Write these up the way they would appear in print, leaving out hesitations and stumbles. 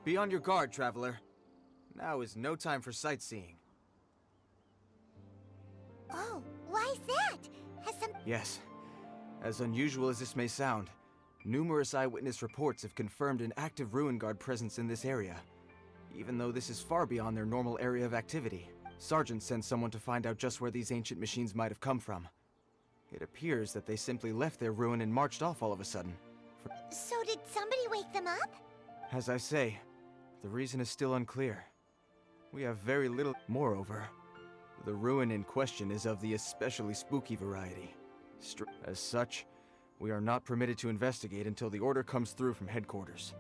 Be on your guard, traveler. Now is no time for sightseeing. Oh, why is that? Has some... Yes. As unusual as this may sound, numerous eyewitness reports have confirmed an active ruin guard presence in this area. Even though this is far beyond their normal area of activity, Sergeant sent someone to find out just where these ancient machines might have come from. It appears that they simply left their ruin and marched off all of a sudden. So did somebody wake them up? As I say, the reason is still unclear. We have very little. Moreover, the ruin in question is of the especially spooky variety. As such, we are not permitted to investigate until the order comes through from headquarters.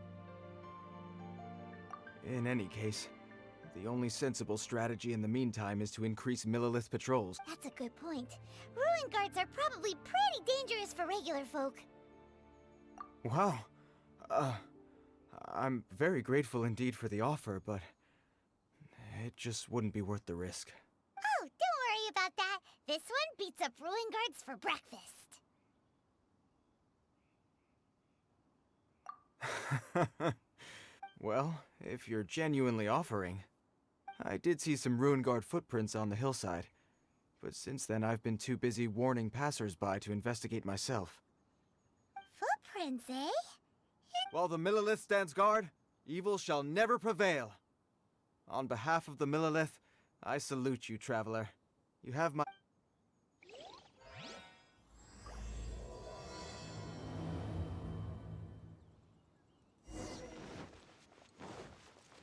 In any case, the only sensible strategy in the meantime is to increase millilith patrols. That's a good point. Ruin guards are probably pretty dangerous for regular folk. Wow. I'm very grateful indeed for the offer, but it just wouldn't be worth the risk. Oh, don't worry about that. This one beats up ruin guards for breakfast. Well, if you're genuinely offering. I did see some ruin guard footprints on the hillside, but since then I've been too busy warning passers-by to investigate myself. Footprints, eh? While the Millilith stands guard, evil shall never prevail. On behalf of the Millilith, I salute you, traveler. You have my...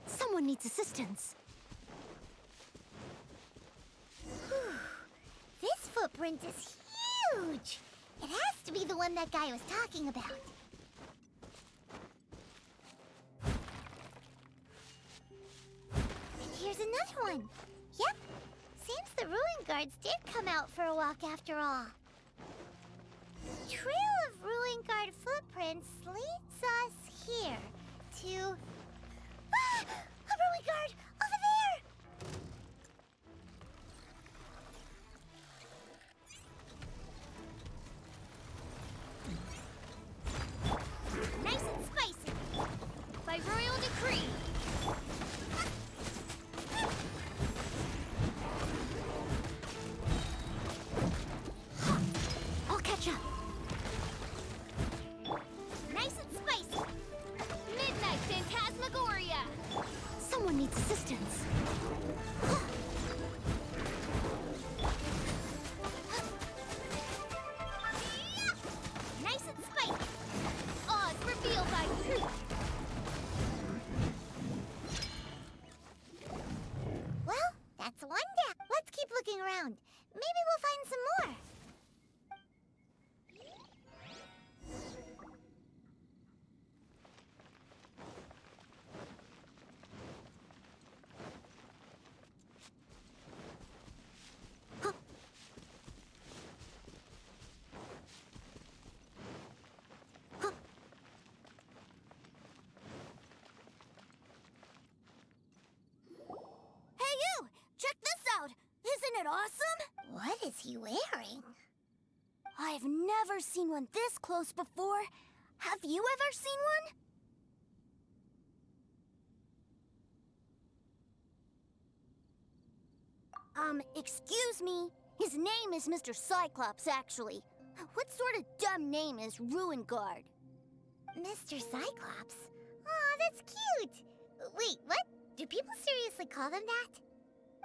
Someone needs assistance. This footprint is huge! It has to be the one that guy was talking about. And here's another one. Yep, seems the ruin guards did come out for a walk after all. The trail of ruin guard footprints leads us here to... Ah! A ruin guard! Over there! Nice and spicy! By royal decree! I'll catch up. Nice and spicy! Midnight Phantasmagoria! Someone needs assistance. Nice and spicy! Oz revealed by truth! Well, that's one down. Let's keep looking around. Maybe we'll find some more. Hey you! Check this out! Isn't it awesome? What is he wearing? I've never seen one this close before. Have you ever seen one? Excuse me. His name is Mr. Cyclopes, actually. What sort of dumb name is Ruin Guard? Mr. Cyclops? Aw, that's cute. Wait, what? Do people seriously call them that?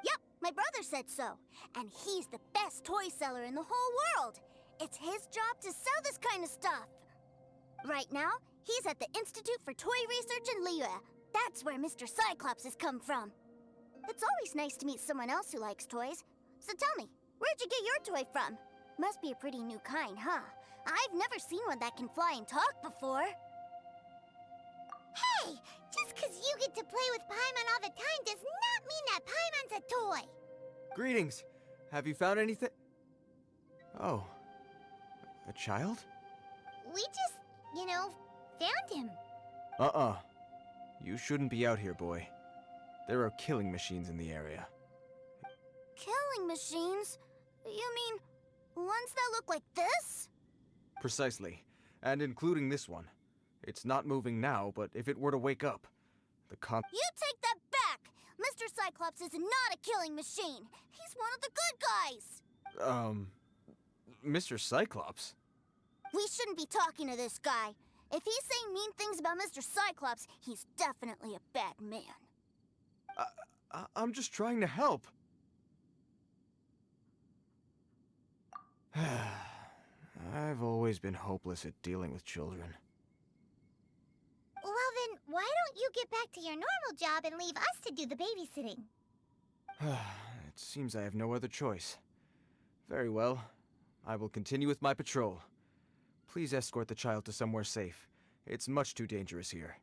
Yep, my brother said so. And he's the best toy seller in the whole world. It's his job to sell this kind of stuff. Right now, he's at the Institute for Toy Research in Liyue. That's where Mr. Cyclops has come from. It's always nice to meet someone else who likes toys. So tell me, where'd you get your toy from? Must be a pretty new kind, huh? I've never seen one that can fly and talk before. Hey, just 'cause you get to play with Paimon all the time does not mean that Paimon's a toy. Greetings! Have you found anything? Oh. A child? We just, found him. You shouldn't be out here, boy. There are killing machines in the area. Killing machines? You mean ones that look like this? Precisely. And including this one. It's not moving now, but if it were to wake up, You take that back! Mr. Cyclops is not a killing machine. He's one of the good guys. Mr. Cyclops? We shouldn't be talking to this guy. If he's saying mean things about Mr. Cyclops, he's definitely a bad man. I'm just trying to help. I've always been hopeless at dealing with children. Well then, why don't you get back to your normal job and leave us to do the babysitting? It seems I have no other choice. Very well. I will continue with my patrol. Please escort the child to somewhere safe. It's much too dangerous here.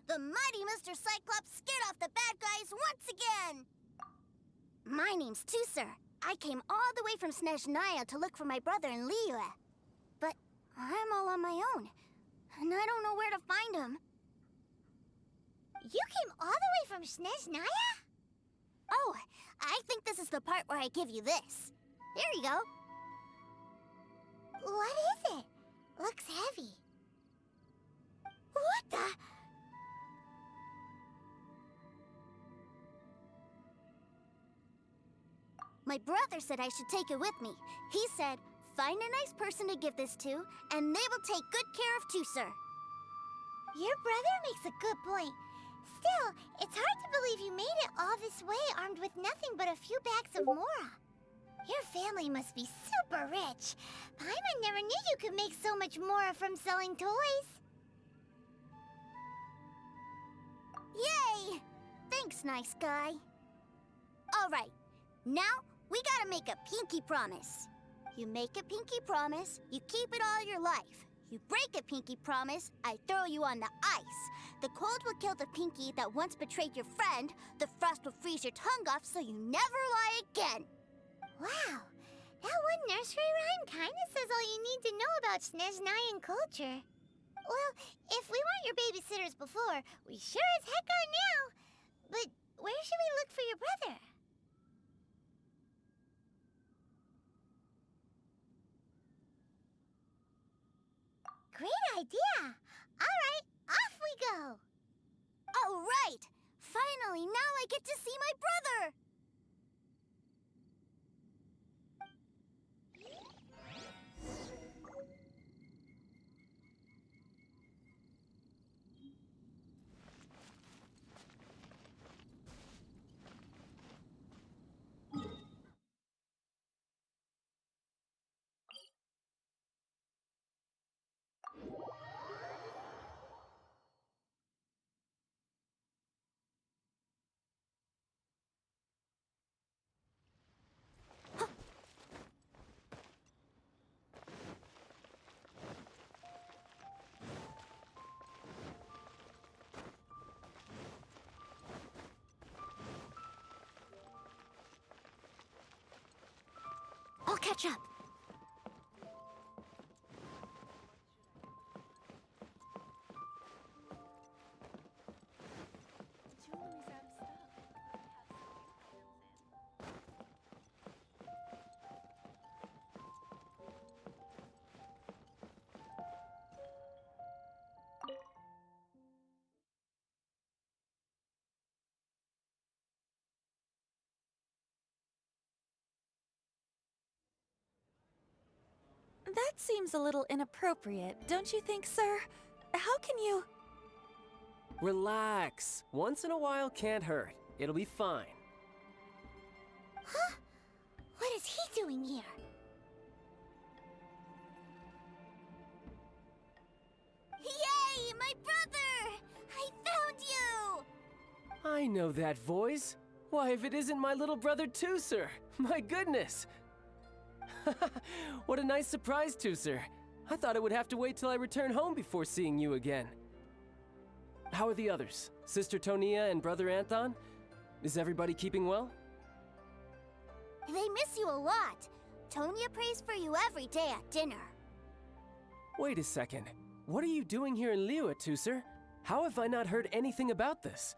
The mighty Mr. Cyclops scared off the bad guys once again! My name's Teucer. I came all the way from Snezhnaya to look for my brother in Liyue. But I'm all on my own, and I don't know where to find him. You came all the way from Snezhnaya? Oh, I think this is the part where I give you this. Here you go. What is it? Looks heavy. What the? My brother said I should take it with me. He said, find a nice person to give this to, and they will take good care of Teucer. Your brother makes a good point. Still, it's hard to believe you made it all this way armed with nothing but a few bags of mora. Your family must be super rich. Paimon never knew you could make so much mora from selling toys. Yay! Thanks, nice guy. All right, now we gotta make a pinky promise. You make a pinky promise, you keep it all your life. You break a pinky promise, I throw you on the ice. The cold will kill the pinky that once betrayed your friend. The frost will freeze your tongue off so you never lie again. Wow, that one nursery rhyme kinda says all you need to know about Snezhnayan culture. Well, if we weren't your babysitters before, we sure as heck are now. But where should we look for your brother? Great idea! All right, off we go! All right! Finally, now I get to see my brother! I'll catch up. That seems a little inappropriate, don't you think, sir? How can you... Relax. Once in a while can't hurt. It'll be fine. Huh? What is he doing here? Yay, my brother! I found you! I know that voice. Why, if it isn't my little brother Teucer! My goodness! What a nice surprise, Teucer. I thought I would have to wait till I return home before seeing you again. How are the others? Sister Tonia and Brother Anton? Is everybody keeping well? They miss you a lot. Tonia prays for you every day at dinner. Wait a second. What are you doing here in Liyue, Teucer? How have I not heard anything about this?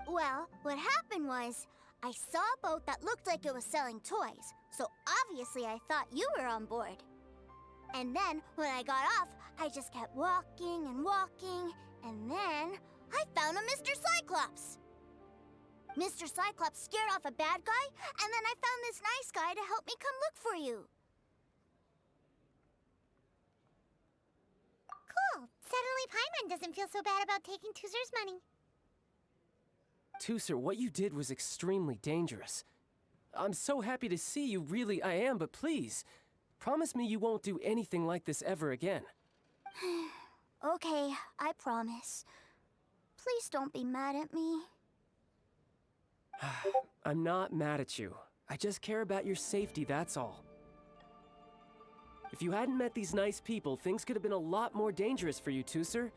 Well, what happened was, I saw a boat that looked like it was selling toys, so obviously I thought you were on board. And then, when I got off, I just kept walking and walking, and then I found a Mr. Cyclops. Mr. Cyclops scared off a bad guy, and then I found this nice guy to help me come look for you. Cool. Suddenly Paimon doesn't feel so bad about taking Teuzer's money. Teucer, what you did was extremely dangerous. I'm so happy to see you, really I am, but please, promise me you won't do anything like this ever again. Okay, I promise. Please don't be mad at me. I'm not mad at you. I just care about your safety, that's all. If you hadn't met these nice people, things could have been a lot more dangerous for you, Teucer.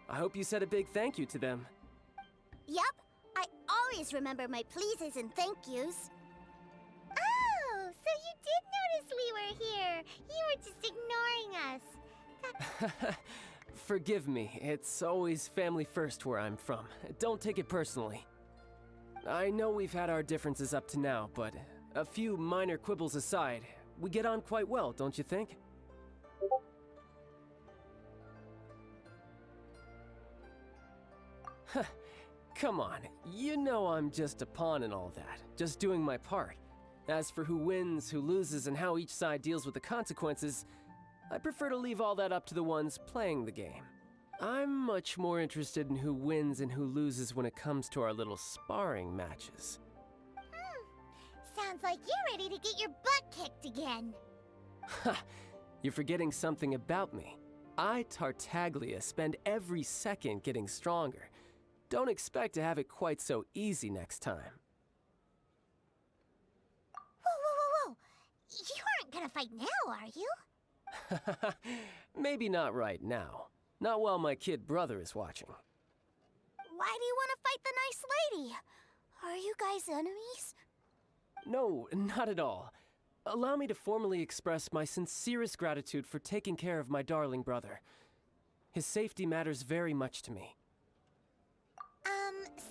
I hope you said a big thank you to them. Yep, I always remember my pleases and thank yous. Oh, so you did notice we were here. You were just ignoring us. Forgive me, it's always family first where I'm from. Don't take it personally. I know we've had our differences up to now, but a few minor quibbles aside, we get on quite well, don't you think? Come on, you know I'm just a pawn and all that, just doing my part. As for who wins, who loses, and how each side deals with the consequences, I prefer to leave all that up to the ones playing the game. I'm much more interested in who wins and who loses when it comes to our little sparring matches. Sounds like you're ready to get your butt kicked again. Ha! You're forgetting something about me. I, Tartaglia, spend every second getting stronger. Don't expect to have it quite so easy next time. Whoa. You aren't gonna fight now, are you? Maybe not right now. Not while my kid brother is watching. Why do you want to fight the nice lady? Are you guys enemies? No, not at all. Allow me to formally express my sincerest gratitude for taking care of my darling brother. His safety matters very much to me.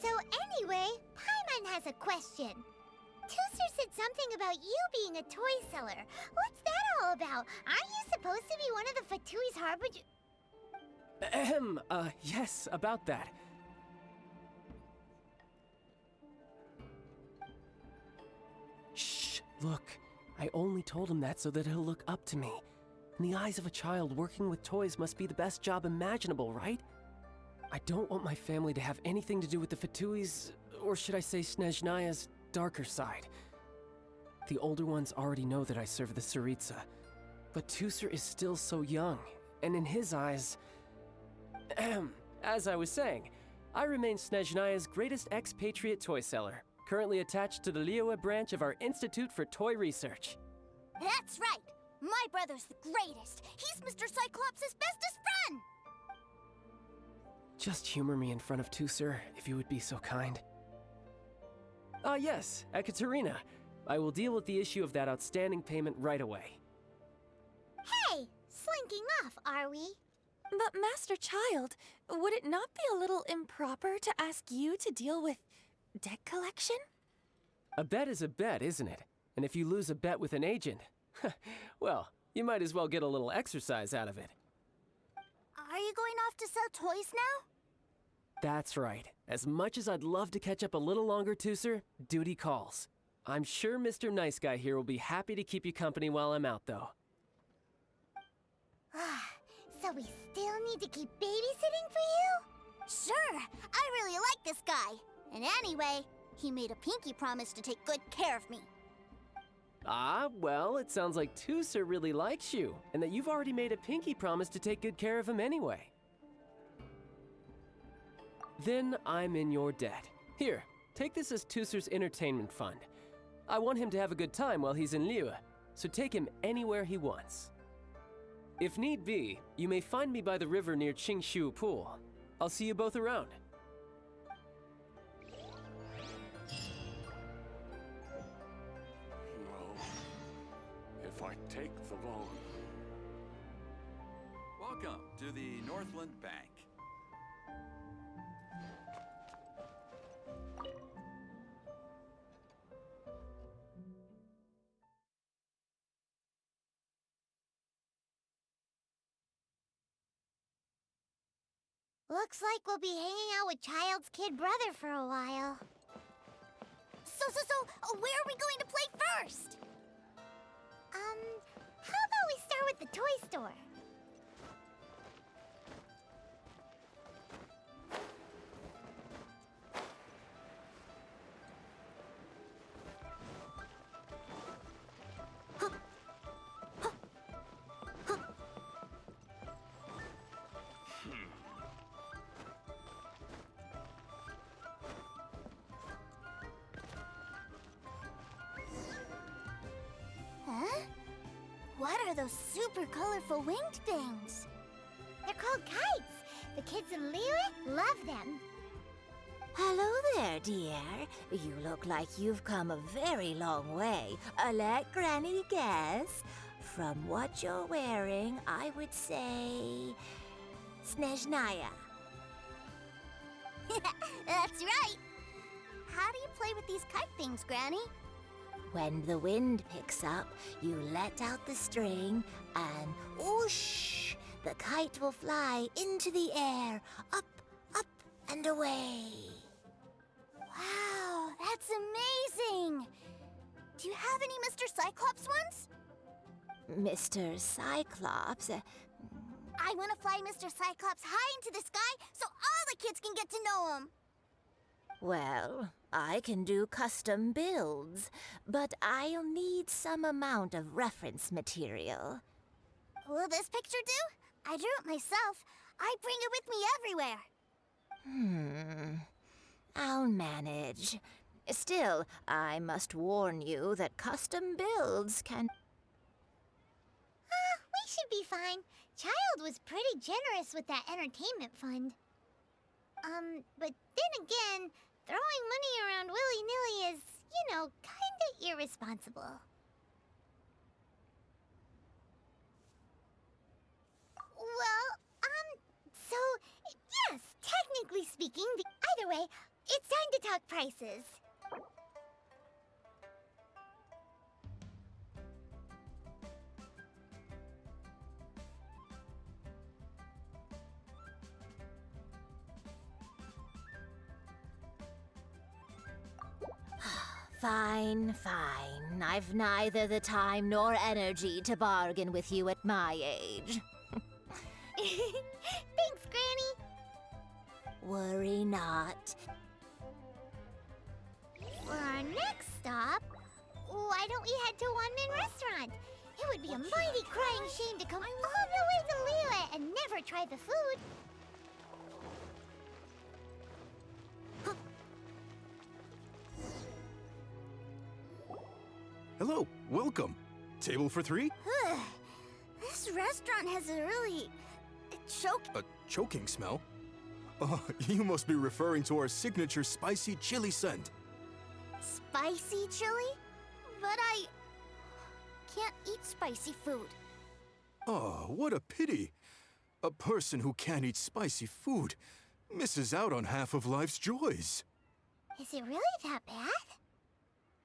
So anyway, Paimon has a question. Teucer said something about you being a toy seller. What's that all about? Aren't you supposed to be one of the Fatui's harbinger? Yes, about that. Shh, look. I only told him that so that he'll look up to me. In the eyes of a child, working with toys must be the best job imaginable, right? I don't want my family to have anything to do with the Fatui's, or should I say Snezhnaya's, darker side. The older ones already know that I serve the Tsaritsa, but Teucer is still so young, and in his eyes... As I was saying, I remain Snezhnaya's greatest expatriate toy seller, currently attached to the Liyue branch of our Institute for Toy Research. That's right! My brother's the greatest! He's Mr. Cyclops' bestest friend! Just humor me in front of Teucer, if you would be so kind. Yes, Ekaterina. I will deal with the issue of that outstanding payment right away. Hey, slinking off, are we? But Master Child, would it not be a little improper to ask you to deal with debt collection? A bet is a bet, isn't it? And if you lose a bet with an agent, well, you might as well get a little exercise out of it. Are you going off to sell toys now? That's right. As much as I'd love to catch up a little longer, Teucer, duty calls. I'm sure Mr. Nice Guy here will be happy to keep you company while I'm out, though. So we still need to keep babysitting for you? Sure, I really like this guy. And anyway, he made a pinky promise to take good care of me. Ah, well, it sounds like Teucer really likes you, and that you've already made a pinky promise to take good care of him anyway. Then I'm in your debt. Here, take this as Teucer's entertainment fund. I want him to have a good time while he's in Liyue, so take him anywhere he wants. If need be, you may find me by the river near Qingshu Pool. I'll see you both around. No. If I take the loan... Welcome to the Northland Bank. Looks like we'll be hanging out with Child's kid brother for a while. So, where are we going to play first? How about we start with the toy store? Huh? What are those super colorful winged things? They're called kites. The kids in Liyue love them. Hello there, dear. You look like you've come a very long way. Let Granny guess. From what you're wearing, I would say... Snezhnaya. That's right. How do you play with these kite things, Granny? When the wind picks up, you let out the string and whoosh! The kite will fly into the air, up, up, and away. Wow, that's amazing! Do you have any Mr. Cyclops ones? Mr. Cyclops, I want to fly Mr. Cyclops high into the sky so all the kids can get to know him. well, I can do custom builds, but I'll need some amount of reference material. Will this picture do? I drew it myself. I bring it with me everywhere. I'll manage. Still, I must warn you that custom builds can... We should be fine. Child was pretty generous with that entertainment fund. But then again, throwing money around willy-nilly is, kinda irresponsible. Well, so, yes, technically speaking, either way, it's time to talk prices. Fine, fine. I've neither the time nor energy to bargain with you at my age. Thanks, Granny. Worry not. For our next stop, why don't we head to One Min Restaurant? It would be a mighty crying shame to come all the way to Liyue and never try the food. Hello, welcome. Table for three? This restaurant has a really... A choking smell? Oh, you must be referring to our signature spicy chili scent. spicy chili? But I... can't eat spicy food. Oh, what a pity. A person who can't eat spicy food misses out on half of life's joys. Is it really that bad?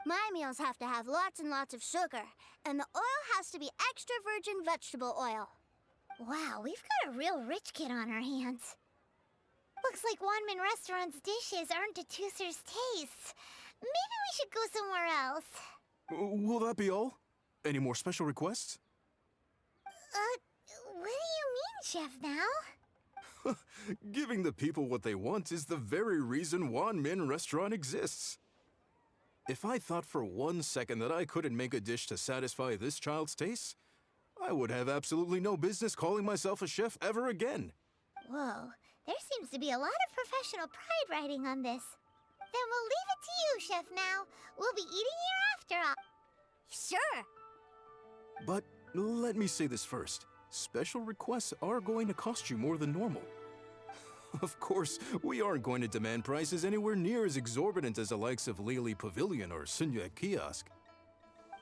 My meals have to have lots and lots of sugar, and the oil has to be extra virgin vegetable oil. Wow, we've got a real rich kid on our hands. Looks like One Min Restaurant's dishes aren't to Teucer's taste. Maybe we should go somewhere else. Will that be all? Any more special requests? What do you mean, Chef Now? Giving the people what they want is the very reason One Min Restaurant exists. If I thought for 1 second that I couldn't make a dish to satisfy this child's taste, I would have absolutely no business calling myself a chef ever again. Whoa, there seems to be a lot of professional pride riding on this. Then we'll leave it to you, Chef Now. We'll be eating here after all. Sure. But let me say this first. Special requests are going to cost you more than normal. Of course, we aren't going to demand prices anywhere near as exorbitant as the likes of Lily Pavilion or Sunya Kiosk.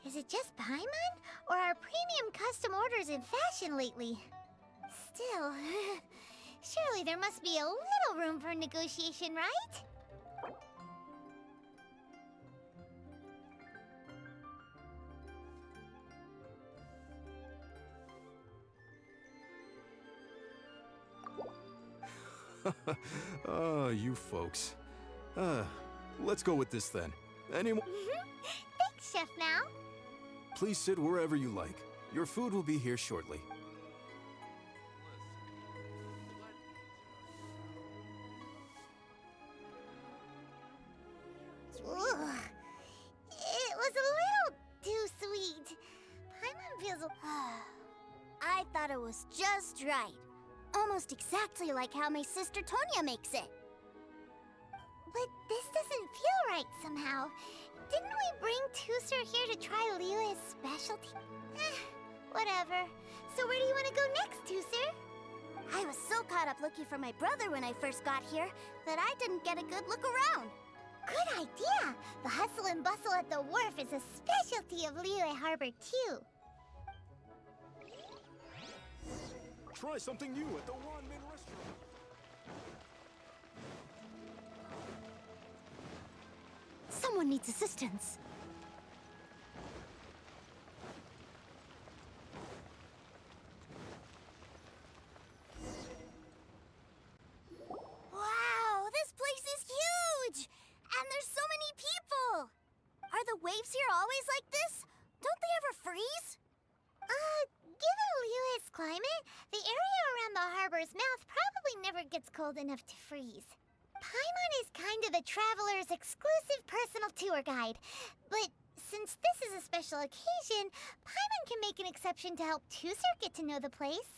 Is it just Paimon? Or are premium custom orders in fashion lately? Still, surely there must be a little room for negotiation, right? Oh, you folks. Let's go with this then. Anyone? Thanks, Chef Mao. Please sit wherever you like. Your food will be here shortly. Ugh. It was a little too sweet. Paimon feels... I thought it was just right. Almost exactly like how my sister Tonya makes it. But this doesn't feel right somehow. Didn't we bring Teucer here to try Liyue's specialty? Whatever. So where do you want to go next, Teucer? I was so caught up looking for my brother when I first got here that I didn't get a good look around. Good idea! The hustle and bustle at the wharf is a specialty of Liyue Harbor, too. Try something new at the Wanmin restaurant. Someone needs assistance. Wow, this place is huge! And there's so many people! Are the waves here always like this? Don't they ever freeze? Given Liyue's climate, the area around the harbor's mouth probably never gets cold enough to freeze. Paimon is kind of the traveler's exclusive personal tour guide. But since this is a special occasion, Paimon can make an exception to help Teucer get to know the place.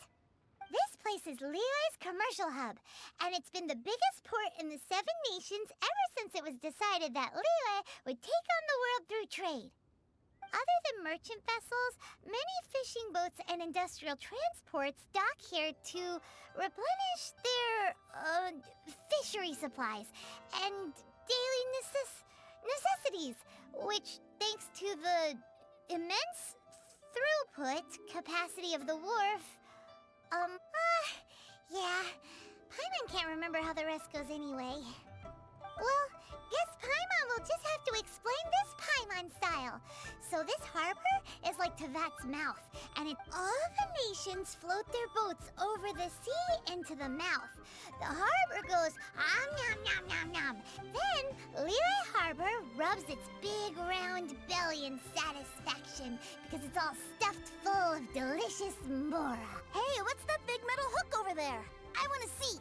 This place is Liyue's commercial hub, and it's been the biggest port in the Seven Nations ever since it was decided that Liyue would take on the world through trade. Other than merchant vessels, many fishing boats and industrial transports dock here to replenish their fishery supplies and daily necessities, which, thanks to the immense throughput capacity of the wharf, yeah, Paimon can't remember how the rest goes anyway. Well, guess Paimon will just have to explain this Paimon style. So this harbor is like Tevat's mouth, and all the nations float their boats over the sea into the mouth. The harbor goes nom nom nom nom. Then Liyue Harbor rubs its big round belly in satisfaction because it's all stuffed full of delicious mora. Hey, what's that big metal hook over there? I want to see.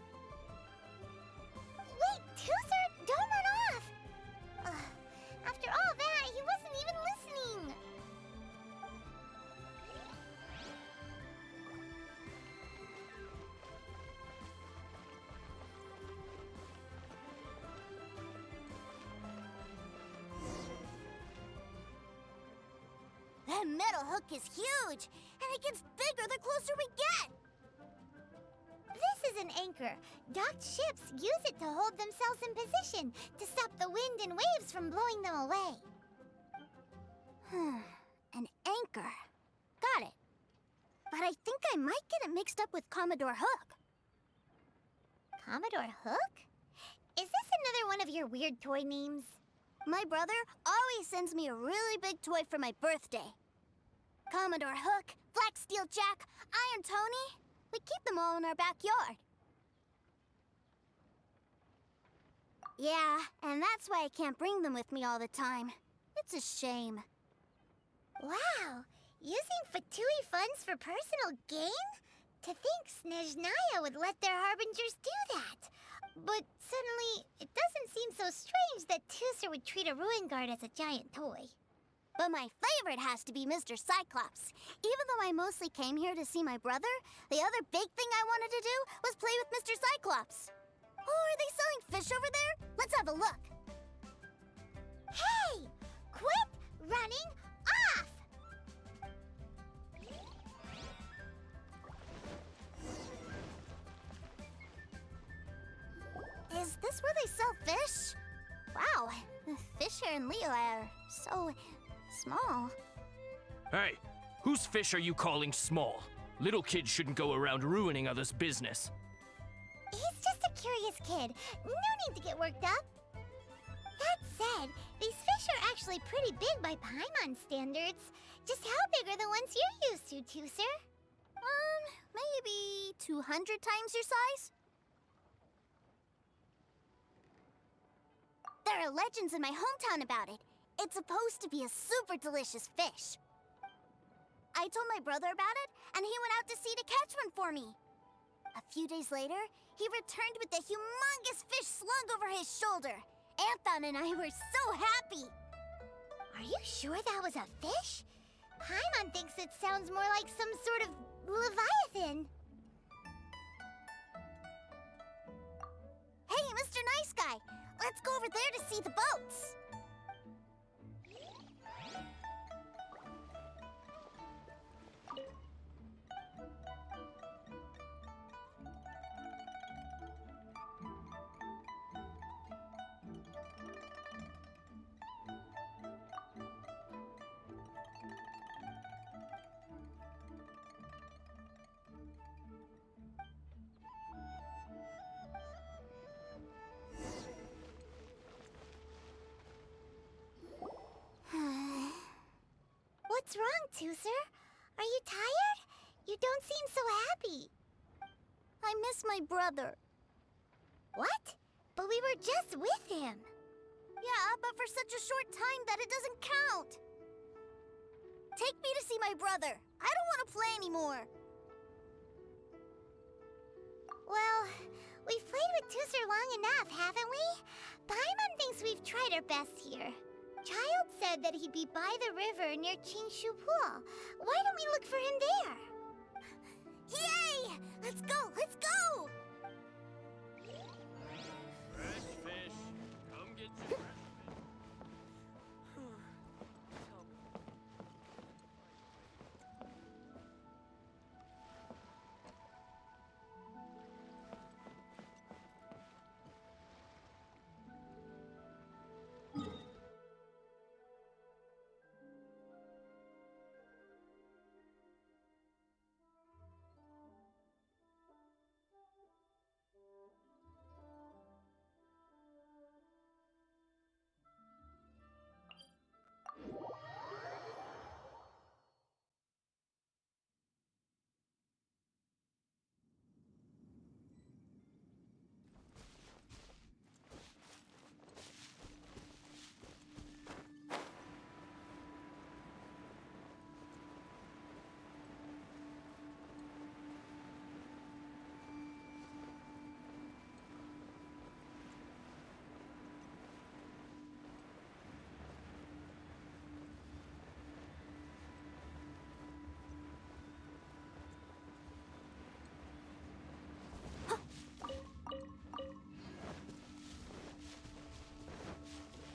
Wait, Teucer, don't run off! After all that, he wasn't even listening! That metal hook is huge, and it gets bigger the closer we get. This is an anchor. Docked ships use it to hold themselves in position, to stop the wind and waves from blowing them away. An anchor. Got it. But I think I might get it mixed up with Commodore Hook. Commodore Hook? Is this another one of your weird toy names? My brother always sends me a really big toy for my birthday. Commodore Hook, Black Steel Jack, Iron Tony. We keep them all in our backyard. Yeah, and that's why I can't bring them with me all the time. It's a shame. Wow! Using Fatui funds for personal gain? To think Snezhnaya would let their harbingers do that. But suddenly, it doesn't seem so strange that Teucer would treat a ruin guard as a giant toy. But my favorite has to be Mr. Cyclops. Even though I mostly came here to see my brother, the other big thing I wanted to do was play with Mr. Cyclops. Oh, are they selling fish over there? Let's have a look. Hey! Quit running off! Is this where they sell fish? Wow, the fish here in Liyue are so small. Hey, whose fish are you calling small? Little kids shouldn't go around ruining others' business. He's just a curious kid. No need to get worked up. That said, these fish are actually pretty big by Paimon standards. Just how big are the ones you're used to, Teucer? Maybe 200 times your size? There are legends in my hometown about it. It's supposed to be a super delicious fish. I told my brother about it, and he went out to sea to catch one for me. A few days later, he returned with a humongous fish slung over his shoulder. Anthon and I were so happy. Are you sure that was a fish? Paimon thinks it sounds more like some sort of leviathan. Hey, Mr. Nice Guy, let's go over there to see the boats. What's wrong, Teucer? Are you tired? You don't seem so happy. I miss my brother. What? But we were just with him. Yeah, but for such a short time that it doesn't count. Take me to see my brother. I don't want to play anymore. Well, we've played with Teucer long enough, haven't we? Paimon thinks we've tried our best here. Child said that he'd be by the river near Qingshu Pool. Why don't we look for him there? Yay! Let's go! Let's go! Fresh fish. Come get your fresh fish.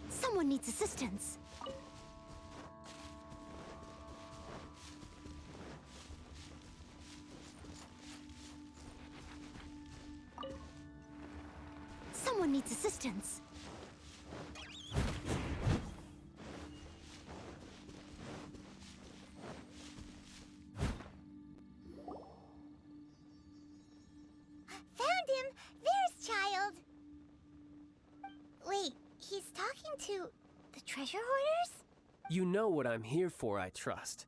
Someone needs assistance. Someone needs assistance. Found him! There's Child! Wait, he's talking to the treasure hoarders? You know what I'm here for, I trust.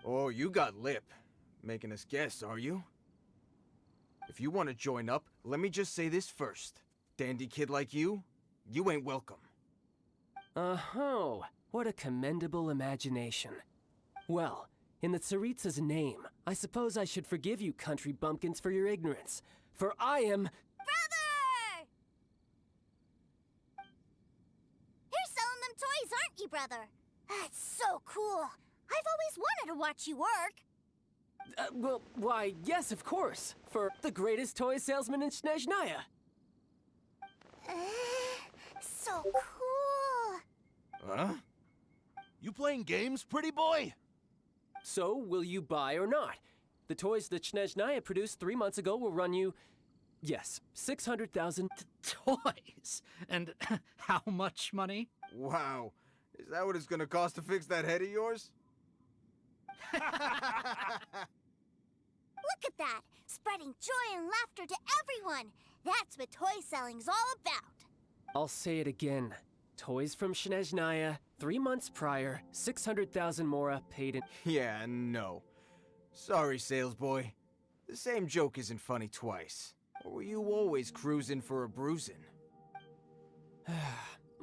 Oh, you got lip. Making us guess, are you? If you want to join up, let me just say this first. Dandy kid like you ain't welcome. Oh, what a commendable imagination. Well, in the Tsaritsa's name, I suppose I should forgive you country bumpkins for your ignorance. For I am... Brother! You're selling them toys, aren't you, brother? That's so cool. I've always wanted to watch you work. Well, why, yes, of course. For the greatest toy salesman in Snezhnaya. So cool. Huh? You playing games, pretty boy? So, will you buy or not? The toys that Snezhnaya produced 3 months ago will run you, yes, 600,000... Toys? And how much money? Wow. Is that what it's gonna cost to fix that head of yours? Look at that! Spreading joy and laughter to everyone! That's what toy selling's all about! I'll say it again. Toys from Snezhnaya, 3 months prior, 600,000 mora paid in... Yeah, no. Sorry, sales boy. The same joke isn't funny twice. Or were you always cruising for a bruising?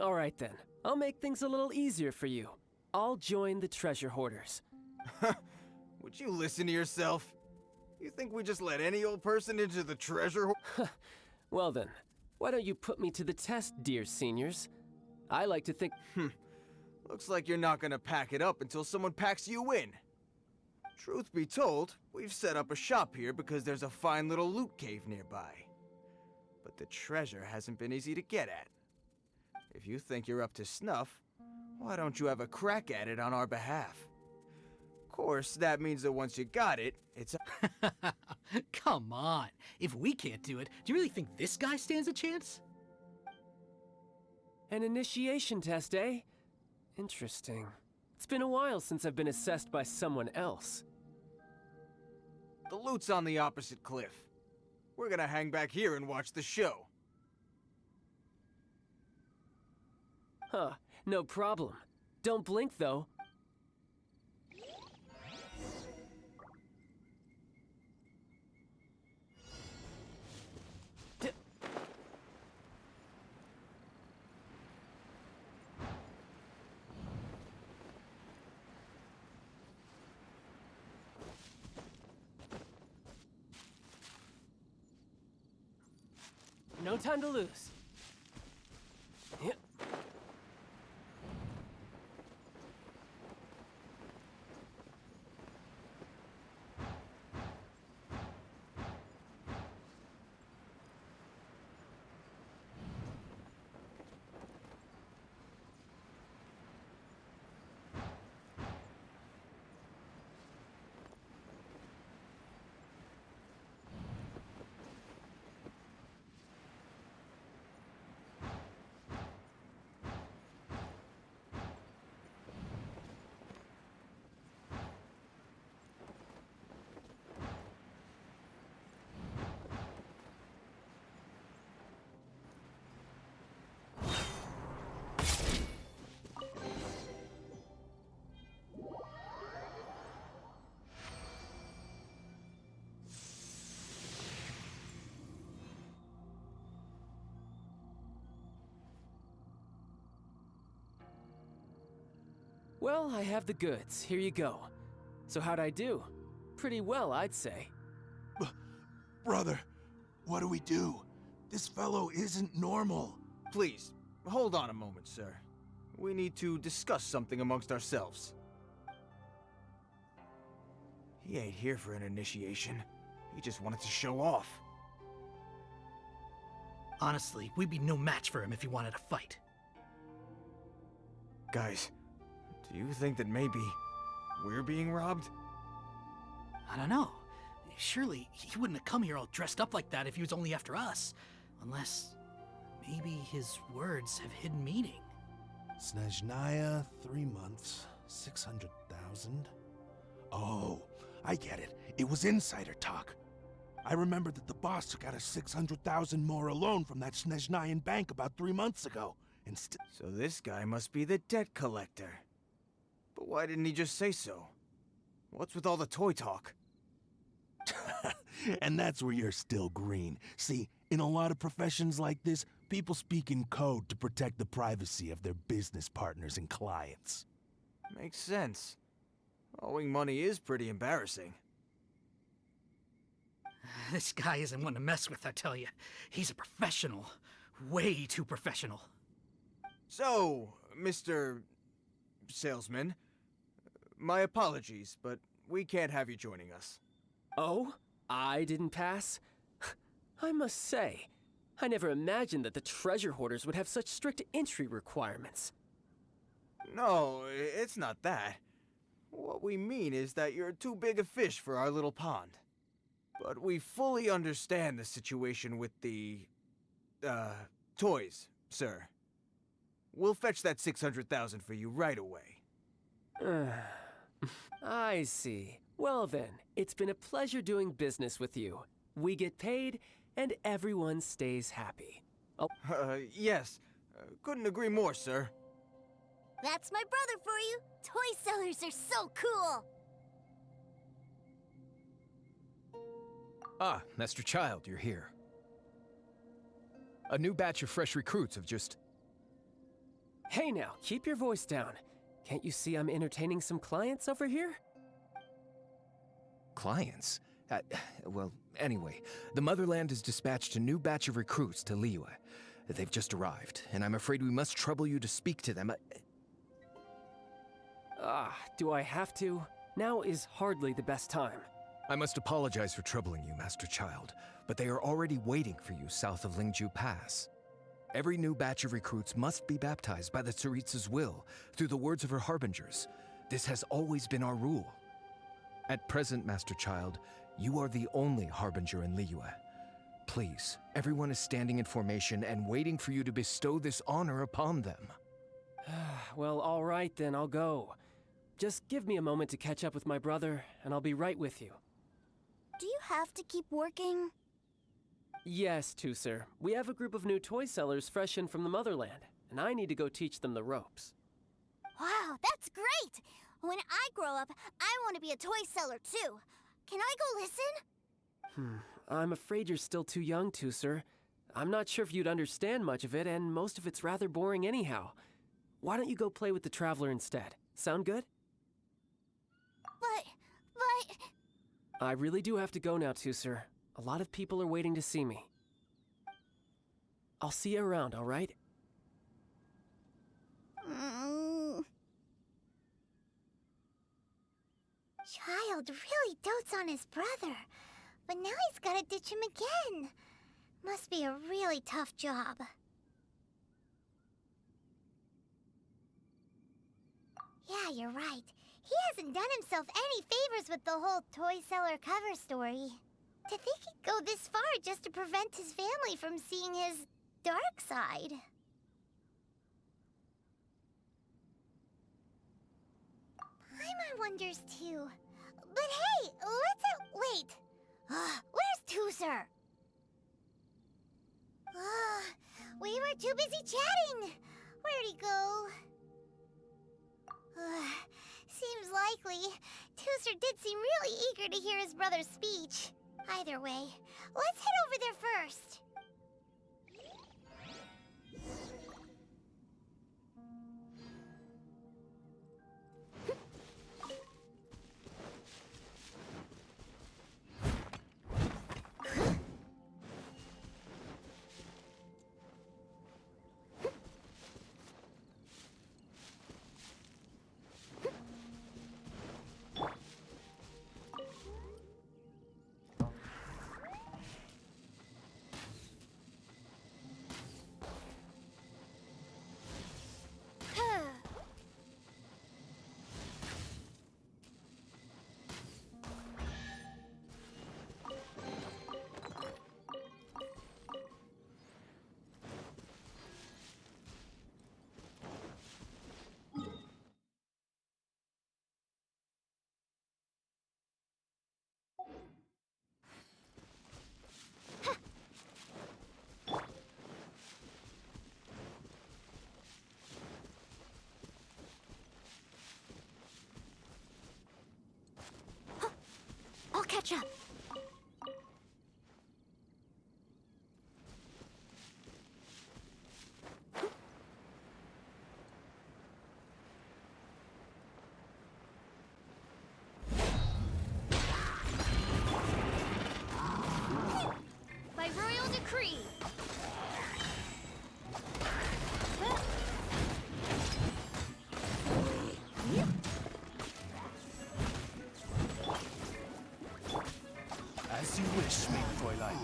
All right then. I'll make things a little easier for you. I'll join the treasure hoarders. Would you listen to yourself? You think we just let any old person into the treasure hoard? Well then, why don't you put me to the test, dear seniors? I like to think... Looks like you're not gonna pack it up until someone packs you in. Truth be told, we've set up a shop here because there's a fine little loot cave nearby. But the treasure hasn't been easy to get at. If you think you're up to snuff, why don't you have a crack at it on our behalf? Of course, that means that once you got it, it's... Come on. If we can't do it, do you really think this guy stands a chance? An initiation test, eh? Interesting. It's been a while since I've been assessed by someone else. The loot's on the opposite cliff. We're gonna hang back here and watch the show. Huh, no problem. Don't blink, though. No time to lose. Yep. Well, I have the goods. Here you go. So how'd I do? Pretty well, I'd say. Brother, what do we do? This fellow isn't normal. Please, hold on a moment, sir. We need to discuss something amongst ourselves. He ain't here for an initiation. He just wanted to show off. Honestly, we'd be no match for him if he wanted to fight. Guys, do you think that maybe we're being robbed? I don't know. Surely he wouldn't have come here all dressed up like that if he was only after us. Unless maybe his words have hidden meaning. Snezhnaya, 3 months, 600,000. Oh, I get it. It was insider talk. I remember that the boss took out a 600,000 more loan from that Snezhnayan bank about 3 months ago. So this guy must be the debt collector. But why didn't he just say so? What's with all the toy talk? And that's where you're still green. See, in a lot of professions like this, people speak in code to protect the privacy of their business partners and clients. Makes sense. Owing money is pretty embarrassing. This guy isn't one to mess with, I tell you. He's a professional. Way too professional. So, Mr. Salesman, my apologies, but we can't have you joining us. Oh? I didn't pass? I must say, I never imagined that the treasure hoarders would have such strict entry requirements. No, it's not that. What we mean is that you're too big a fish for our little pond. But we fully understand the situation with the, toys, sir. We'll fetch that 600,000 for you right away. I see. Well then, it's been a pleasure doing business with you. We get paid, and everyone stays happy. Oh. Yes. Couldn't agree more, sir. That's my brother for you. Toy sellers are so cool. Ah, Master Child, you're here. A new batch of fresh recruits have just Hey now, keep your voice down. Can't you see I'm entertaining some clients over here? Clients? Well, anyway, the Motherland has dispatched a new batch of recruits to Liyue. They've just arrived, and I'm afraid we must trouble you to speak to them. Do I have to? Now is hardly the best time. I must apologize for troubling you, Master Child, but they are already waiting for you south of Lingju Pass. Every new batch of recruits must be baptized by the Tsaritsa's will, through the words of her harbingers. This has always been our rule. At present, Master Child, you are the only harbinger in Liyue. Please, everyone is standing in formation and waiting for you to bestow this honor upon them. Well, all right then, I'll go. Just give me a moment to catch up with my brother, and I'll be right with you. Do you have to keep working? Yes, Teucer. We have a group of new toy sellers fresh in from the Motherland, and I need to go teach them the ropes. Wow, that's great! When I grow up, I want to be a toy seller too. Can I go listen? I'm afraid you're still too young, Teucer. I'm not sure if you'd understand much of it, and most of it's rather boring anyhow. Why don't you go play with the Traveler instead? Sound good? But... I really do have to go now, Teucer. A lot of people are waiting to see me. I'll see you around, all right? Child really dotes on his brother, but now he's gotta ditch him again. Must be a really tough job. Yeah, you're right. He hasn't done himself any favors with the whole toy seller cover story. To think he'd go this far just to prevent his family from seeing his dark side. Paimon wonders too. But hey, wait! Where's Teucer? We were too busy chatting. Where'd he go? Seems likely. Teucer did seem really eager to hear his brother's speech. Either way, let's head over there first. I'll catch up. By royal decree. As you wish, mein Fräulein.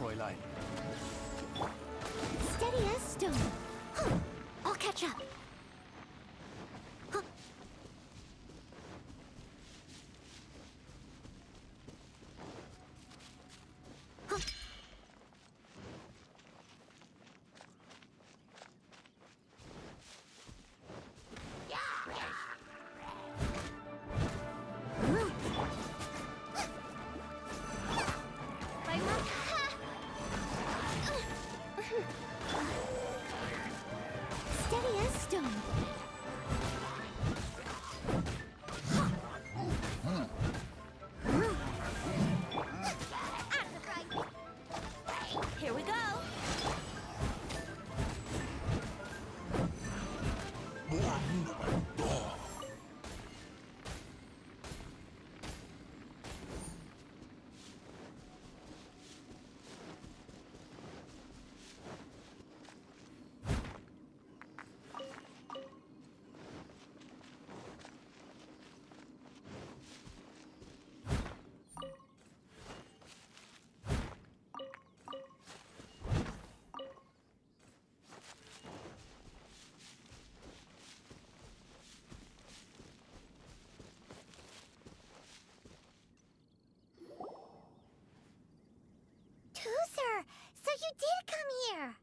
Fräulein. Steady as stone. Huh. I'll catch up. Huh. Huh. Steady as stone. Here we go. Teucer, so you did come here.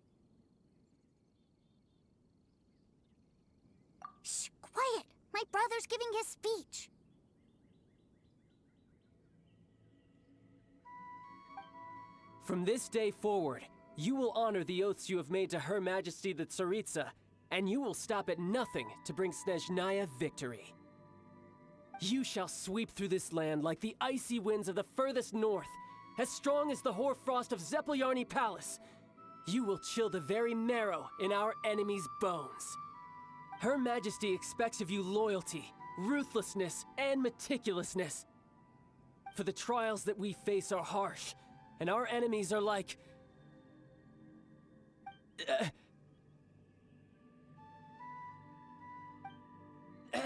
Shh, quiet. My brother's giving his speech. From this day forward, you will honor the oaths you have made to Her Majesty the Tsaritsa, and you will stop at nothing to bring Snezhnaya victory. You shall sweep through this land like the icy winds of the furthest north, as strong as the hoarfrost of Zepelyarny Palace. You will chill the very marrow in our enemies' bones. Her Majesty expects of you loyalty, ruthlessness, and meticulousness. For the trials that we face are harsh, and our enemies are like...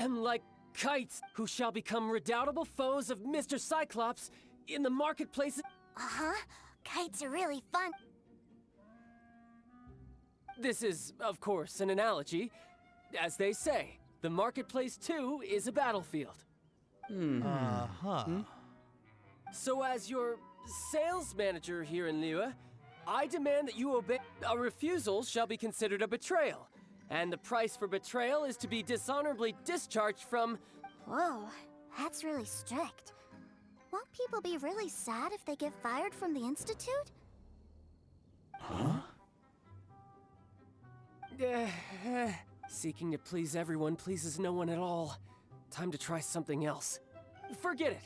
like kites who shall become redoubtable foes of Mr. Cyclops in the marketplace. Uh-huh. Kites are really fun. This is, of course, an analogy. As they say, the marketplace too is a battlefield. So as your sales manager here in Liyue, I demand that you obey. A refusal shall be considered a betrayal, and the price for betrayal is to be dishonorably discharged from... Whoa, that's really strict. Won't people be really sad if they get fired from the Institute? Huh? Seeking to please everyone pleases no one at all. Time to try something else. Forget it.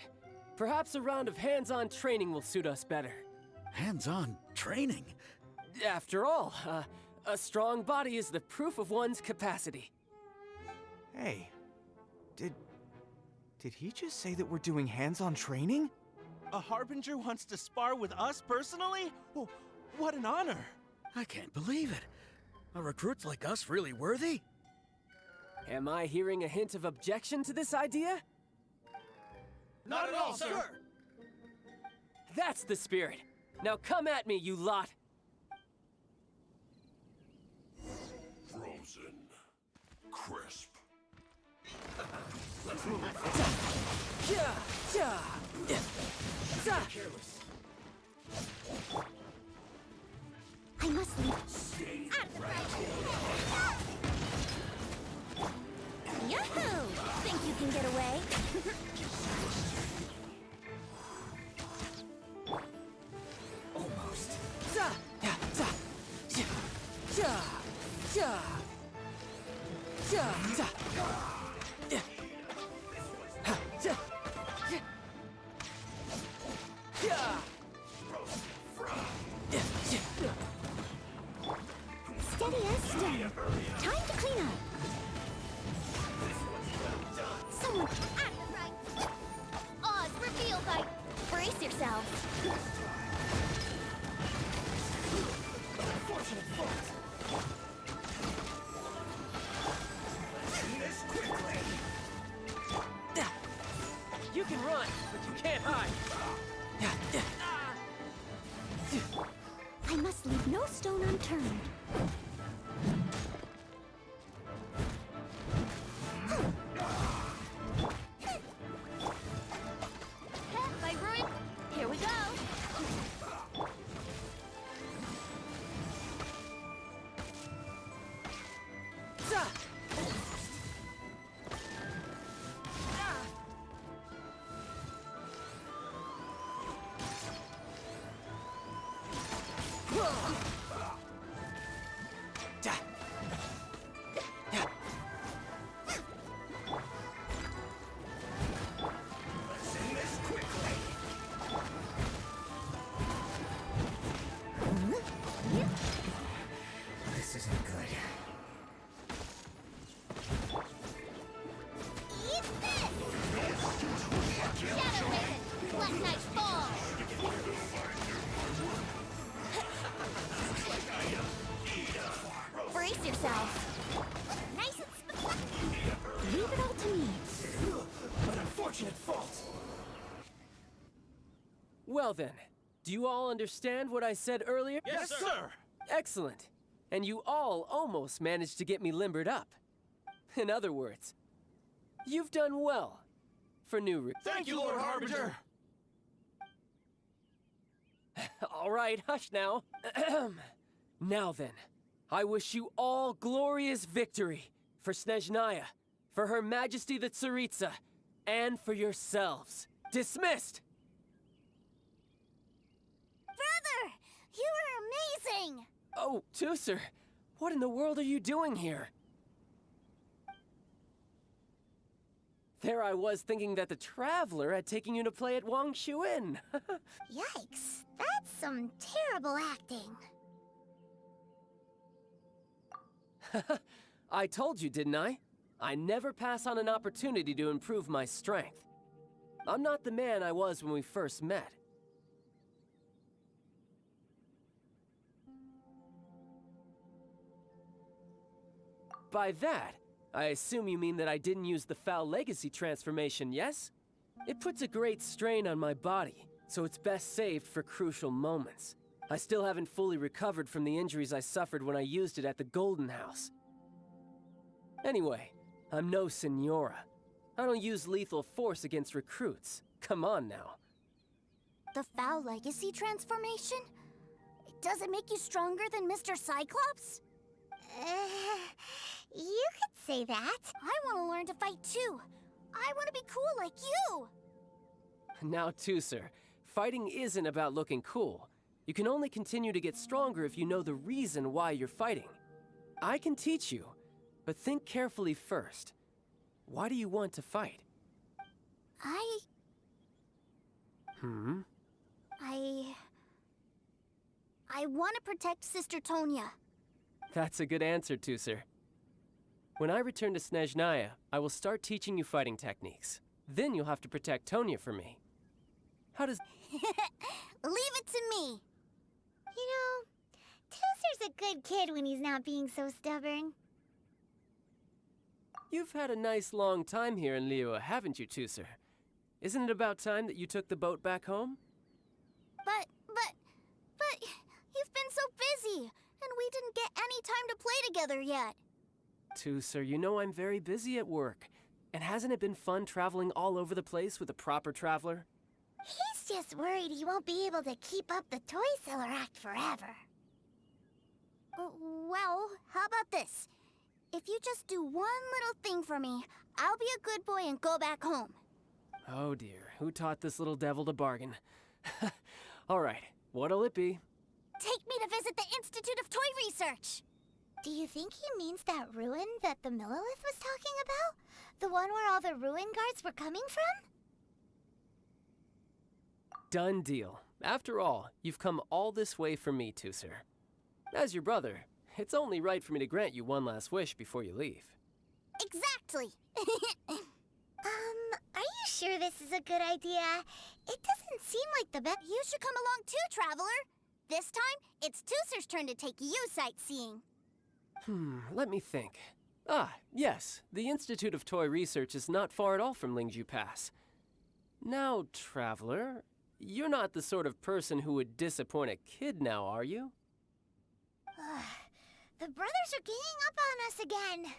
Perhaps a round of hands-on training will suit us better. Hands-on training? After all, a strong body is the proof of one's capacity. Hey, did he just say that we're doing hands-on training? A Harbinger wants to spar with us personally? Oh, what an honor! I can't believe it. Are recruits like us really worthy? Am I hearing a hint of objection to this idea? Not at all, sir! That's the spirit. Now come at me, you lot! Frozen. Crisp. I must leave. Yahoo! Think you can get away? Almost. Steady as stone. Time to clean up. Someone... returned. By ruin, here we go. This isn't good. Eat this! Shadow Raven, Black Knight Fall! Brace yourself. Nice and leave it all to me. An unfortunate fault. Well then, do you all understand what I said earlier? Yes, sir! Excellent. And you all almost managed to get me limbered up. In other words, you've done well for new Thank you, Lord Harbinger! All right, hush now. Now then, I wish you all glorious victory for Snezhnaya, for Her Majesty the Tsaritsa, and for yourselves. Dismissed! Brother, you were amazing! Oh, Teucer, what in the world are you doing here? There I was thinking that the Traveler had taken you to play at Wang Shuin. Yikes, that's some terrible acting. I told you, didn't I? I never pass on an opportunity to improve my strength. I'm not the man I was when we first met. By that, I assume you mean that I didn't use the Foul Legacy transformation, yes? It puts a great strain on my body, so it's best saved for crucial moments. I still haven't fully recovered from the injuries I suffered when I used it at the Golden House. Anyway, I'm no Senora. I don't use lethal force against recruits. Come on now. The Foul Legacy transformation? Does it make you stronger than Mr. Cyclops? You could say that. I want to learn to fight too. I want to be cool like you. Now, Teucer, fighting isn't about looking cool. You can only continue to get stronger if you know the reason why you're fighting. I can teach you, but think carefully first. Why do you want to fight? I want to protect Sister Tonya. That's a good answer, Teucer. When I return to Snezhnaya, I will start teaching you fighting techniques. Then you'll have to protect Tonya for me. How does... Leave it to me. You know, Teucer's a good kid when he's not being so stubborn. You've had a nice long time here in Liyue, haven't you, Teucer? Isn't it about time that you took the boat back home? But you've been so busy, and we didn't get any time to play together yet. Teucer, you know I'm very busy at work. And hasn't it been fun traveling all over the place with a proper traveler? He's just worried he won't be able to keep up the toy seller act forever. Well, how about this? If you just do one little thing for me, I'll be a good boy and go back home. Oh dear, who taught this little devil to bargain? All right, what'll it be? Take me to visit the Institute of Toy Research. Do you think he means that ruin that the Millilith was talking about? The one where all the ruin guards were coming from? Done deal. After all, you've come all this way for me, Teucer. As your brother, it's only right for me to grant you one last wish before you leave. Exactly. Are you sure this is a good idea? It doesn't seem like the best. You should come along too, Traveler. This time, it's Teucer's turn to take you sightseeing. Let me think. Ah, yes, the Institute of Toy Research is not far at all from Lingju Pass. Now, Traveler, you're not the sort of person who would disappoint a kid now, are you? The brothers are ganging up on us again.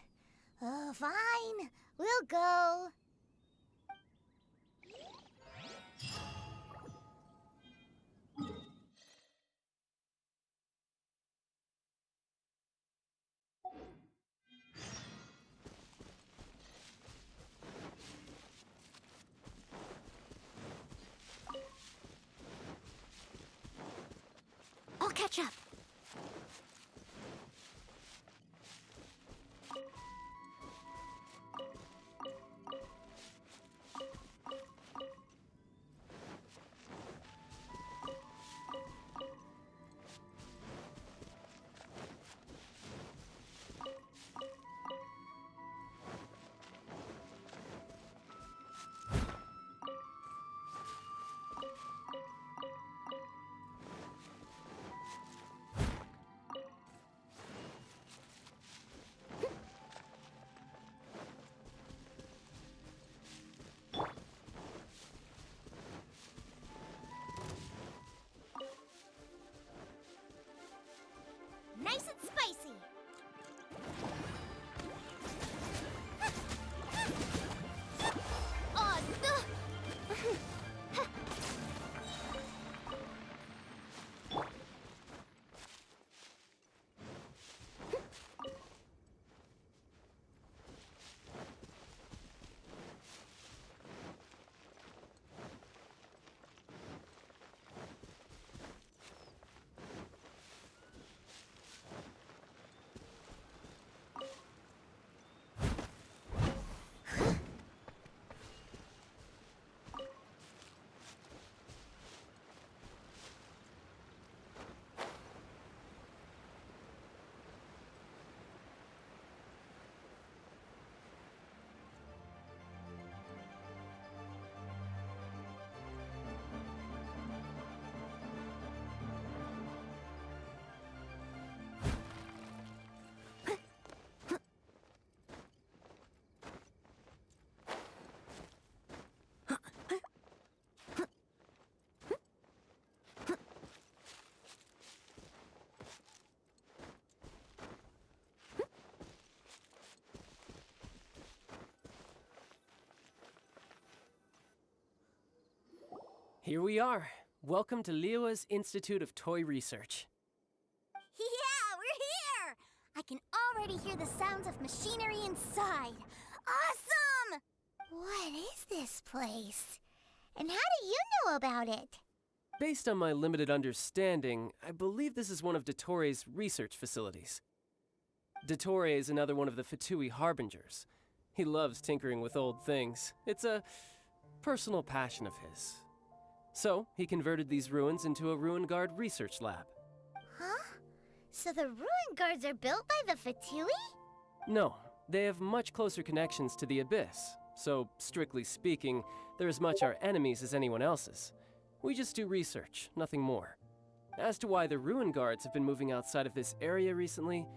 Oh, fine. We'll go. I'll catch up. Nice and spicy. Oh, no. Here we are. Welcome to Liyue's Institute of Toy Research. Yeah, we're here! I can already hear the sounds of machinery inside. Awesome! What is this place? And how do you know about it? Based on my limited understanding, I believe this is one of Dottore research facilities. Dottore is another one of the Fatui Harbingers. He loves tinkering with old things. It's a personal passion of his. So, he converted these ruins into a Ruin Guard research lab. Huh? So the ruin guards are built by the Fatui? No, they have much closer connections to the Abyss. So, strictly speaking, they're as much our enemies as anyone else's. We just do research, nothing more. As to why the Ruin Guards have been moving outside of this area recently,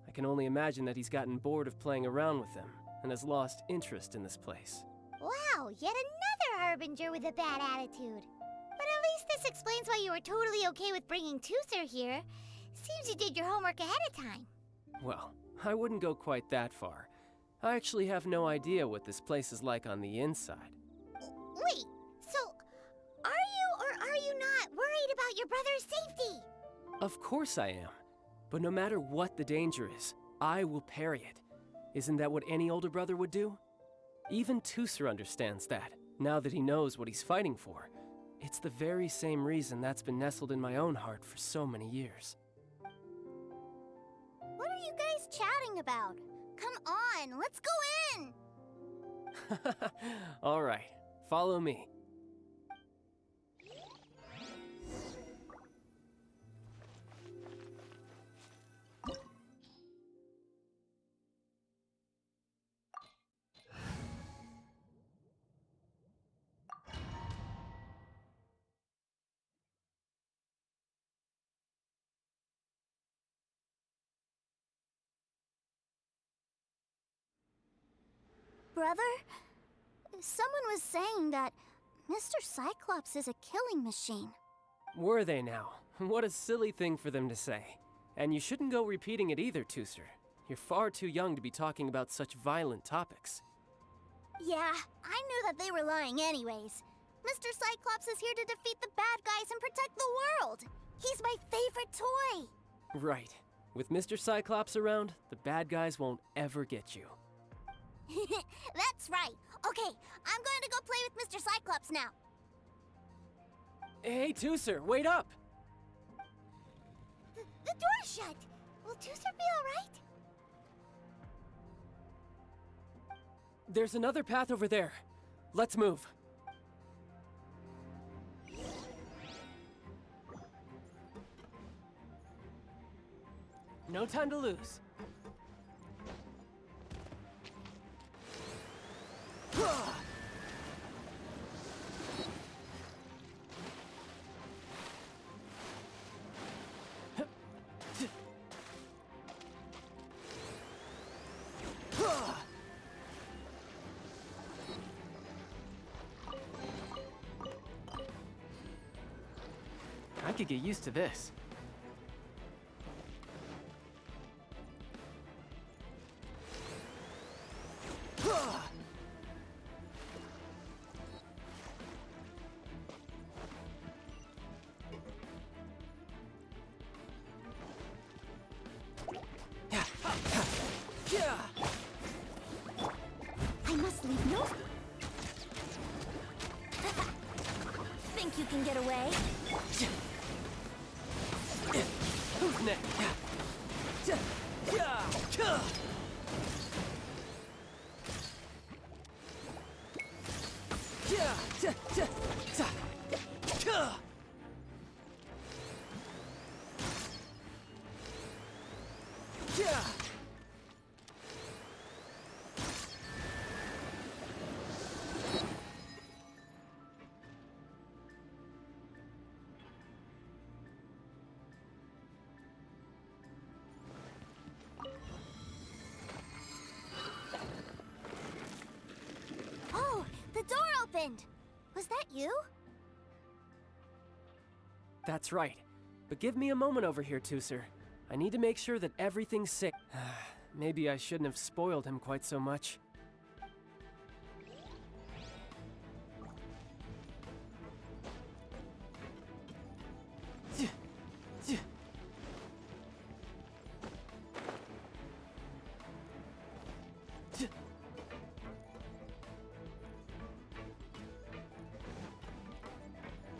I can only imagine that he's gotten bored of playing around with them and has lost interest in this place. Wow, yet another Harbinger with a bad attitude. But at least this explains why you were totally okay with bringing Teucer here. Seems you did your homework ahead of time. Well, I wouldn't go quite that far. I actually have no idea what this place is like on the inside. Wait, so are you or are you not worried about your brother's safety? Of course I am. But no matter what the danger is, I will parry it. Isn't that what any older brother would do? Even Teucer understands that, now that he knows what he's fighting for. It's the very same reason that's been nestled in my own heart for so many years. What are you guys chatting about? Come on, let's go in! All right, follow me. Brother, someone was saying that Mr. Cyclops is a killing machine. Were they now? What a silly thing for them to say. And you shouldn't go repeating it either, Teucer. You're far too young to be talking about such violent topics. Yeah, I knew that they were lying anyways. Mr. Cyclops is here to defeat the bad guys and protect the world. He's my favorite toy. Right. With Mr. Cyclops around, the bad guys won't ever get you. That's right. Okay, I'm going to go play with Mr. Cyclops now. Hey, Teucer, wait up! The door's shut. Will Teucer be all right? There's another path over there. Let's move. No time to lose. I could get used to this. I must leave no... Think you can get away? Who's next? Oh, the door opened. Was that you? That's right. But give me a moment over here, Teucer. I need to make sure that everything's safe. Maybe I shouldn't have spoiled him quite so much.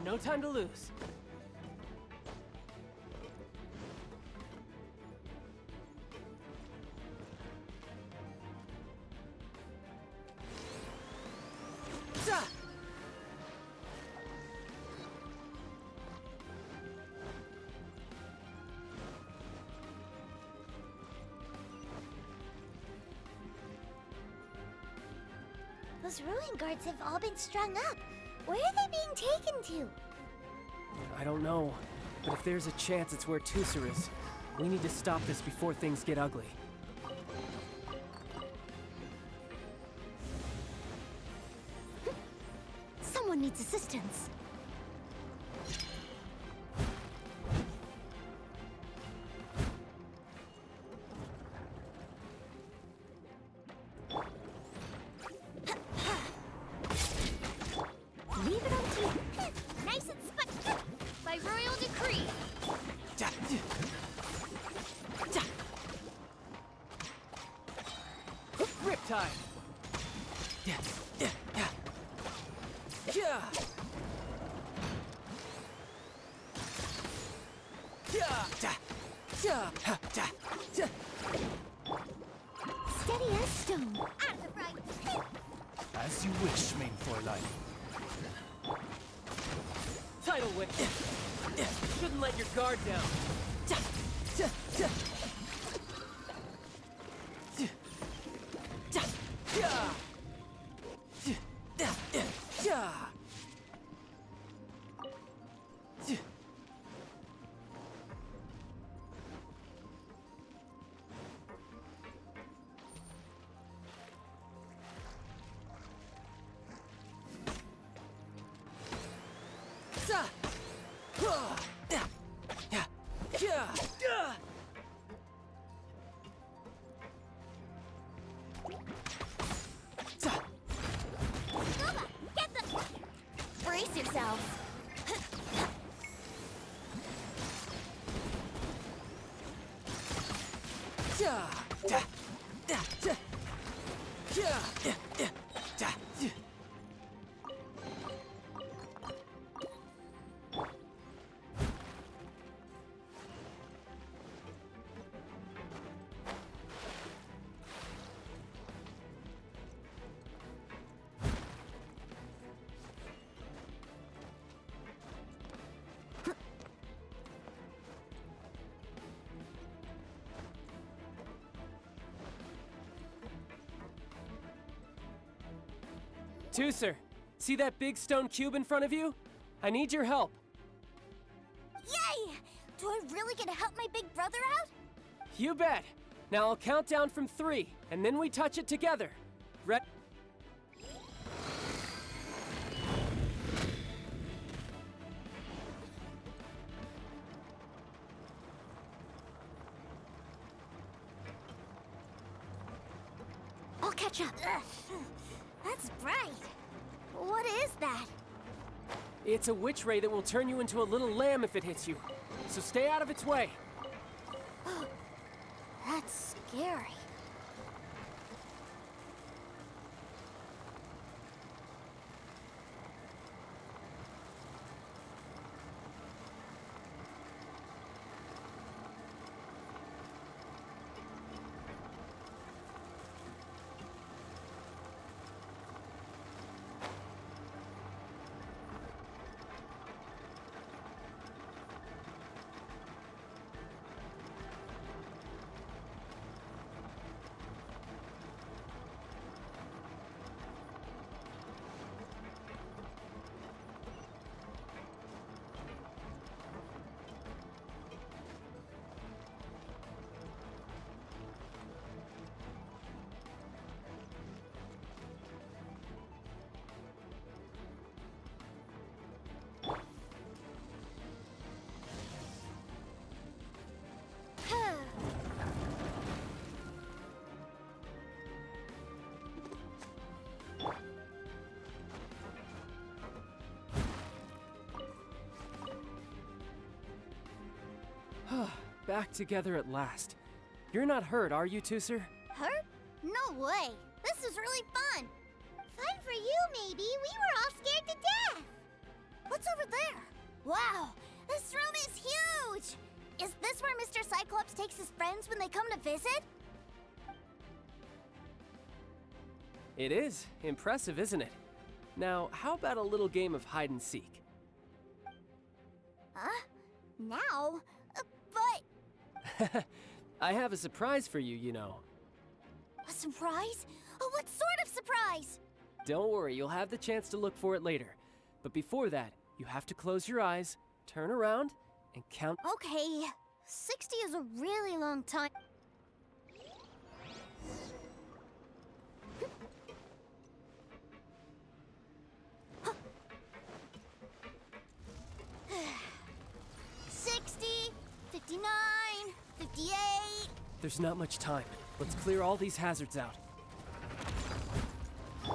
No time to lose. Those ruin guards have all been strung up. Where are they being taken to? I don't know, but if there's a chance it's where Teucer is, we need to stop this before things get ugly. Someone needs assistance. Leave it up to you. Nice and spot. By royal decree. Riptide! Steady as stone. Out of the right. As you wish, main Fräulein. Tidal Wick! Shouldn't let your guard down. yourselves. Teucer, see that big stone cube in front of you? I need your help. Yay! Do I really get to help my big brother out? You bet. Now I'll count down from 3, and then we touch it together. I'll catch up. That's bright. What is that? It's a witch ray that will turn you into a little lamb if it hits you. So stay out of its way. That's scary. Back together at last. You're not hurt, are you, Teucer? Hurt? No way. This is really fun. Fun for you, maybe. We were all scared to death. What's over there? Wow, this room is huge. Is this where Mr. Cyclops takes his friends when they come to visit? It is. Impressive, isn't it? Now, how about a little game of hide and seek? Huh? Now? But... I have a surprise for you, you know. A surprise? Oh, what sort of surprise? Don't worry, you'll have the chance to look for it later. But before that, you have to close your eyes, turn around, and count. Okay, 60 is a really long time. There's not much time. Let's clear all these hazards out. 48,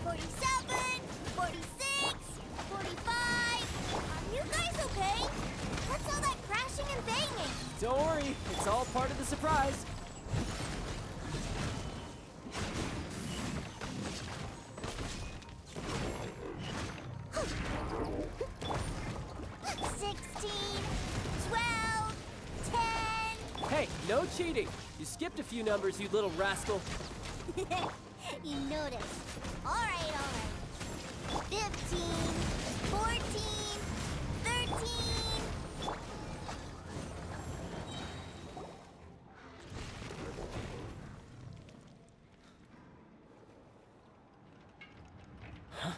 47, 46, 45. Are you guys okay? What's all that crashing and banging? Don't worry, it's all part of the surprise. Hey, no cheating! You skipped a few numbers, you little rascal. You noticed. All right. 15, 14, 13. Huh?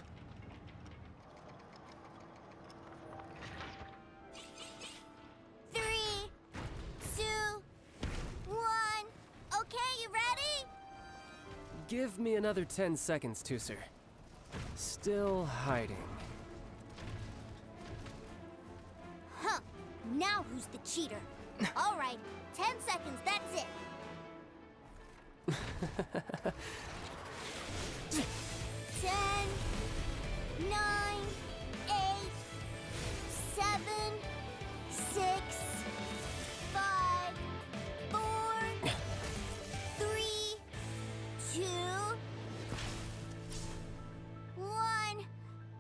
Give me another 10 seconds, Teucer. Still hiding. Huh. Now who's the cheater? All right, 10 seconds, that's it. 10, 2, 1.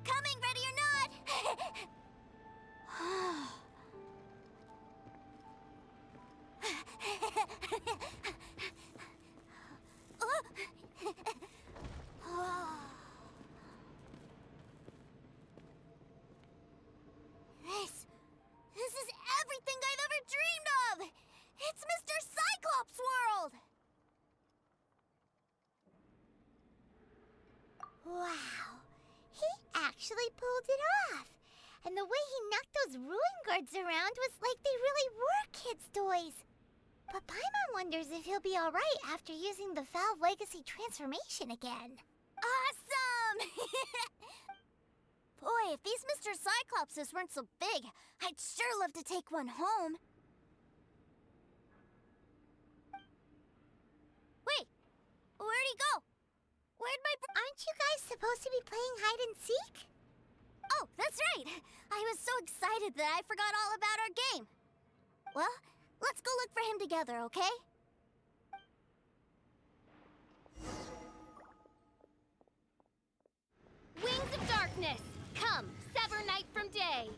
Coming, ready or not! This is everything I've ever dreamed of! It's Mr. Cyclops' world! Wow, he actually pulled it off. And the way he knocked those ruin guards around was like they really were kids' toys. But Paimon wonders if he'll be alright after using the Valve Legacy transformation again. Awesome! Boy, if these Mr. Cyclopses weren't so big, I'd sure love to take one home. Wait, where'd he go? Aren't you guys supposed to be playing hide and seek? Oh, that's right! I was so excited that I forgot all about our game. Well, let's go look for him together, okay? Wings of darkness, come, sever night from day.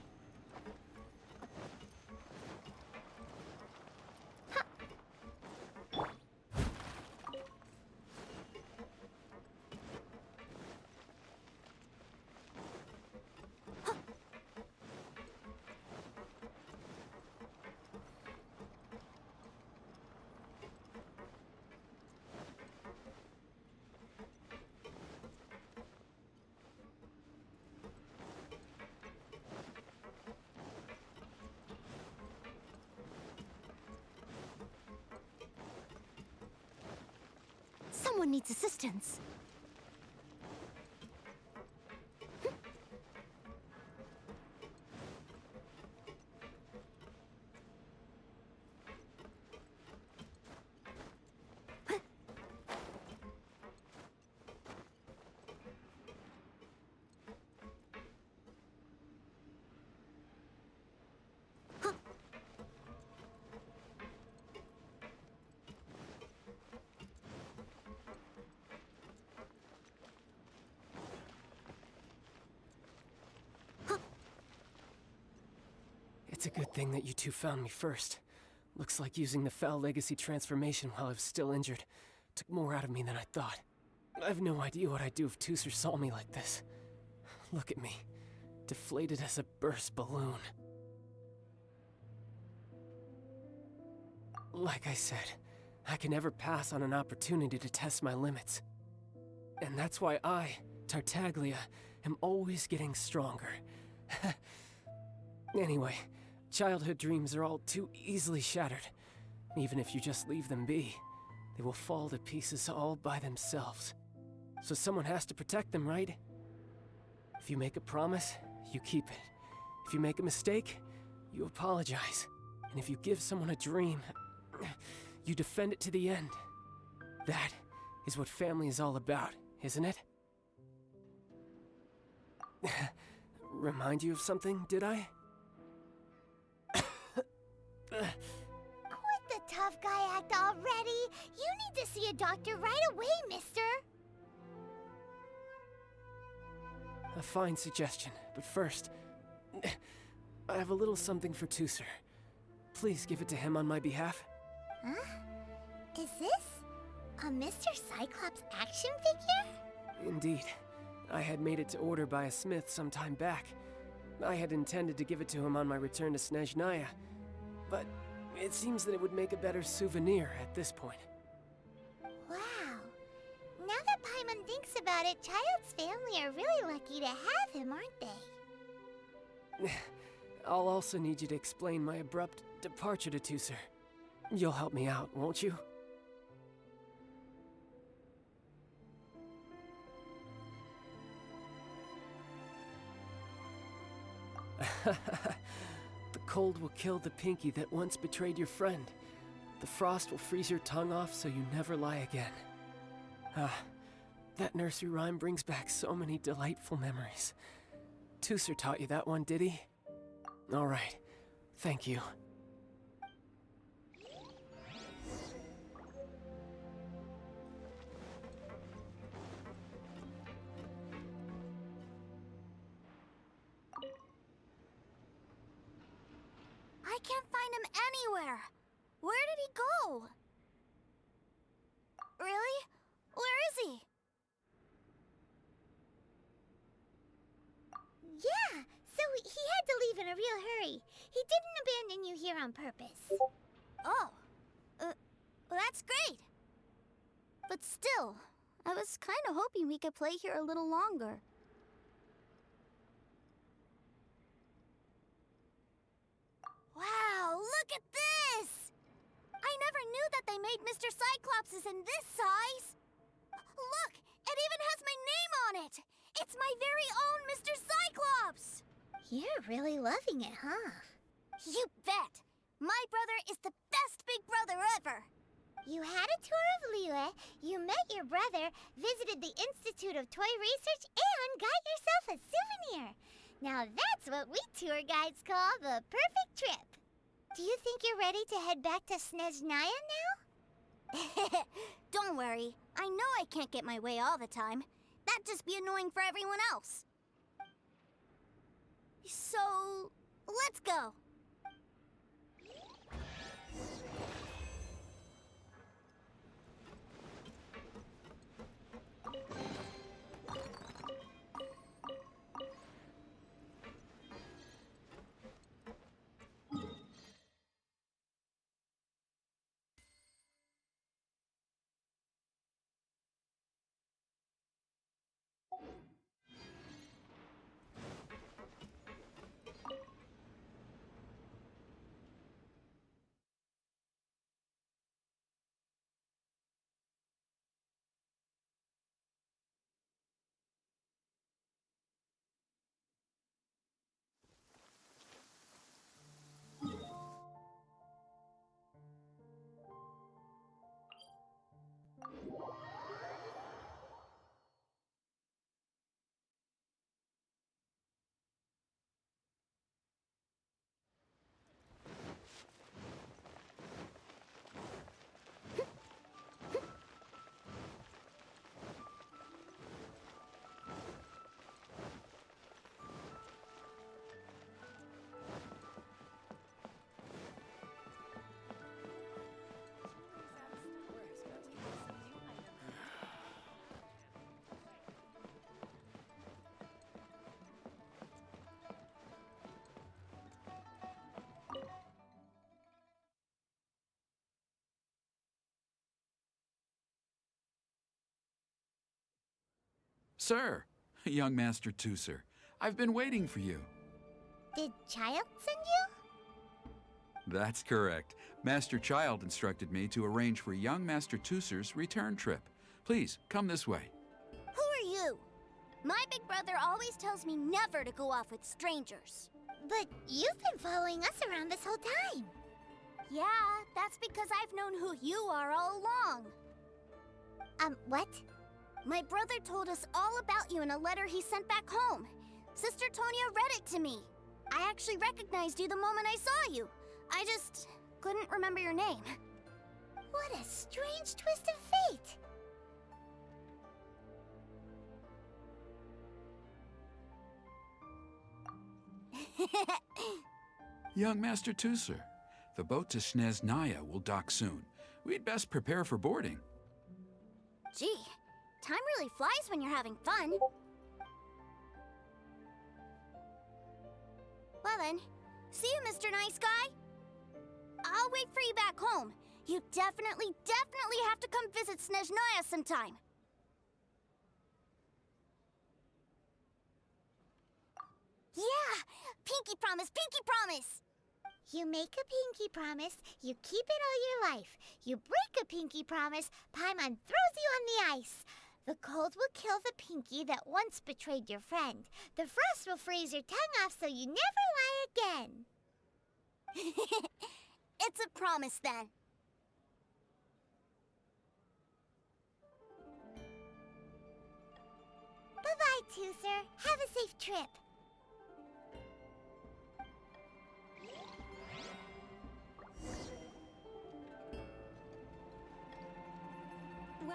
Someone needs assistance. It's a good thing that you two found me first. Looks like using the Foul Legacy transformation while I was still injured took more out of me than I thought. I have no idea what I'd do if Teucer saw me like this. Look at me, deflated as a burst balloon. Like I said, I can never pass on an opportunity to test my limits. And that's why I, Tartaglia, am always getting stronger. Anyway, childhood dreams are all too easily shattered. Even if you just leave them be, they will fall to pieces all by themselves. So someone has to protect them, right? If you make a promise, you keep it. If you make a mistake, you apologize. And if you give someone a dream, you defend it to the end. That is what family is all about, isn't it? Remind you of something, did I? Quit the tough guy act already! You need to see a doctor right away, mister! A fine suggestion, but first, I have a little something for Teucer. Please give it to him on my behalf. Huh? Is this a Mr. Cyclops action figure? Indeed. I had made it to order by a smith some time back. I had intended to give it to him on my return to Snezhnaya, but it seems that it would make a better souvenir at this point. Wow. Now that Paimon thinks about it, Child's family are really lucky to have him, aren't they? I'll also need you to explain my abrupt departure to Teucer. You'll help me out, won't you? The cold will kill the pinky that once betrayed your friend. The frost will freeze your tongue off so you never lie again. That nursery rhyme brings back so many delightful memories. Teucer taught you that one, did he? All right, thank you. find him anywhere. Where did he go? Really? Where is he? Yeah, so he had to leave in a real hurry. He didn't abandon you here on purpose. Oh, that's great. But still, I was kind of hoping we could play here a little longer. Wow, look at this! I never knew that they made Mr. Cyclopes in this size. Look, it even has my name on it. It's my very own Mr. Cyclopes. You're really loving it, huh? You bet. My brother is the best big brother ever. You had a tour of Liyue, you met your brother, visited the Institute of Toy Research, and got yourself a souvenir. Now that's what we tour guides call the perfect trip. Do you think you're ready to head back to Snezhnaya now? Don't worry. I know I can't get my way all the time. That'd just be annoying for everyone else. So, let's go. Sir, young Master Teucer, I've been waiting for you. Did Child send you? That's correct. Master Child instructed me to arrange for young Master Teucer's return trip. Please, come this way. Who are you? My big brother always tells me never to go off with strangers. But you've been following us around this whole time. Yeah, that's because I've known who you are all along. What? My brother told us all about you in a letter he sent back home. Sister Tonya read it to me. I actually recognized you the moment I saw you. I just couldn't remember your name. What a strange twist of fate. Young Master Teucer, the boat to Snezhnaya will dock soon. We'd best prepare for boarding. Gee, time really flies when you're having fun. Well then, see you, Mr. Nice Guy. I'll wait for you back home. You definitely have to come visit Snezhnaya sometime. Yeah! Pinky promise, pinky promise! You make a pinky promise, you keep it all your life. You break a pinky promise, Paimon throws you on the ice. The cold will kill the pinky that once betrayed your friend. The frost will freeze your tongue off so you never lie again. It's a promise then. Bye-bye, Teucer. Have a safe trip.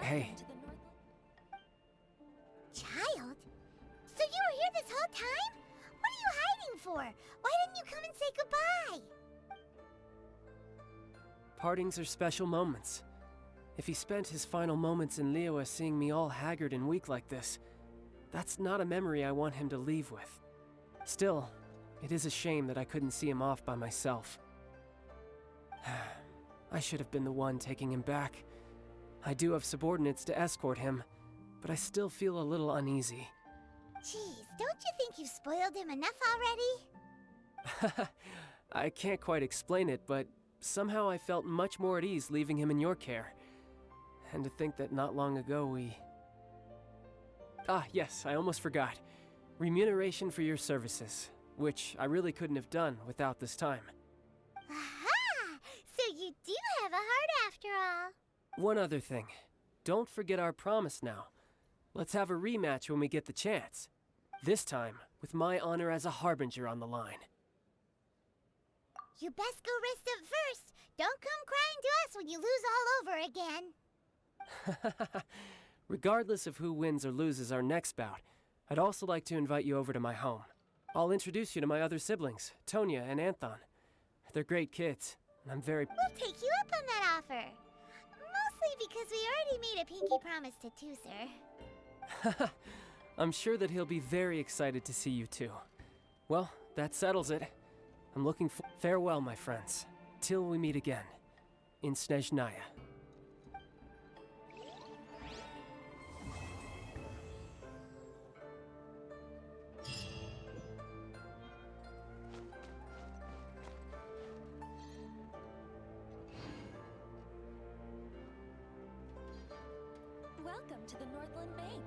Hey. Child? So you were here this whole time? What are you hiding for? Why didn't you come and say goodbye? Partings are special moments. If he spent his final moments in Liyue seeing me all haggard and weak like this, that's not a memory I want him to leave with. Still, it is a shame that I couldn't see him off by myself. I should have been the one taking him back. I do have subordinates to escort him, but I still feel a little uneasy. Geez, don't you think you've spoiled him enough already? I can't quite explain it, but somehow I felt much more at ease leaving him in your care. And to think that not long ago we... Ah, yes, I almost forgot. Remuneration for your services, which I really couldn't have done without this time. Aha! So you do have a heart after all. One other thing. Don't forget our promise now. Let's have a rematch when we get the chance. This time, with my honor as a harbinger on the line. You best go rest up first. Don't come crying to us when you lose all over again. Regardless of who wins or loses our next bout, I'd also like to invite you over to my home. I'll introduce you to my other siblings, Tonya and Anthon. They're great kids, and I'm very... We'll take you up on that offer. Mostly because we already made a pinky promise to Teucer. I'm sure that he'll be very excited to see you too. Well, that settles it. I'm looking for... Farewell, my friends. Till we meet again. In Snezhnaya. Welcome to the Northland Bank.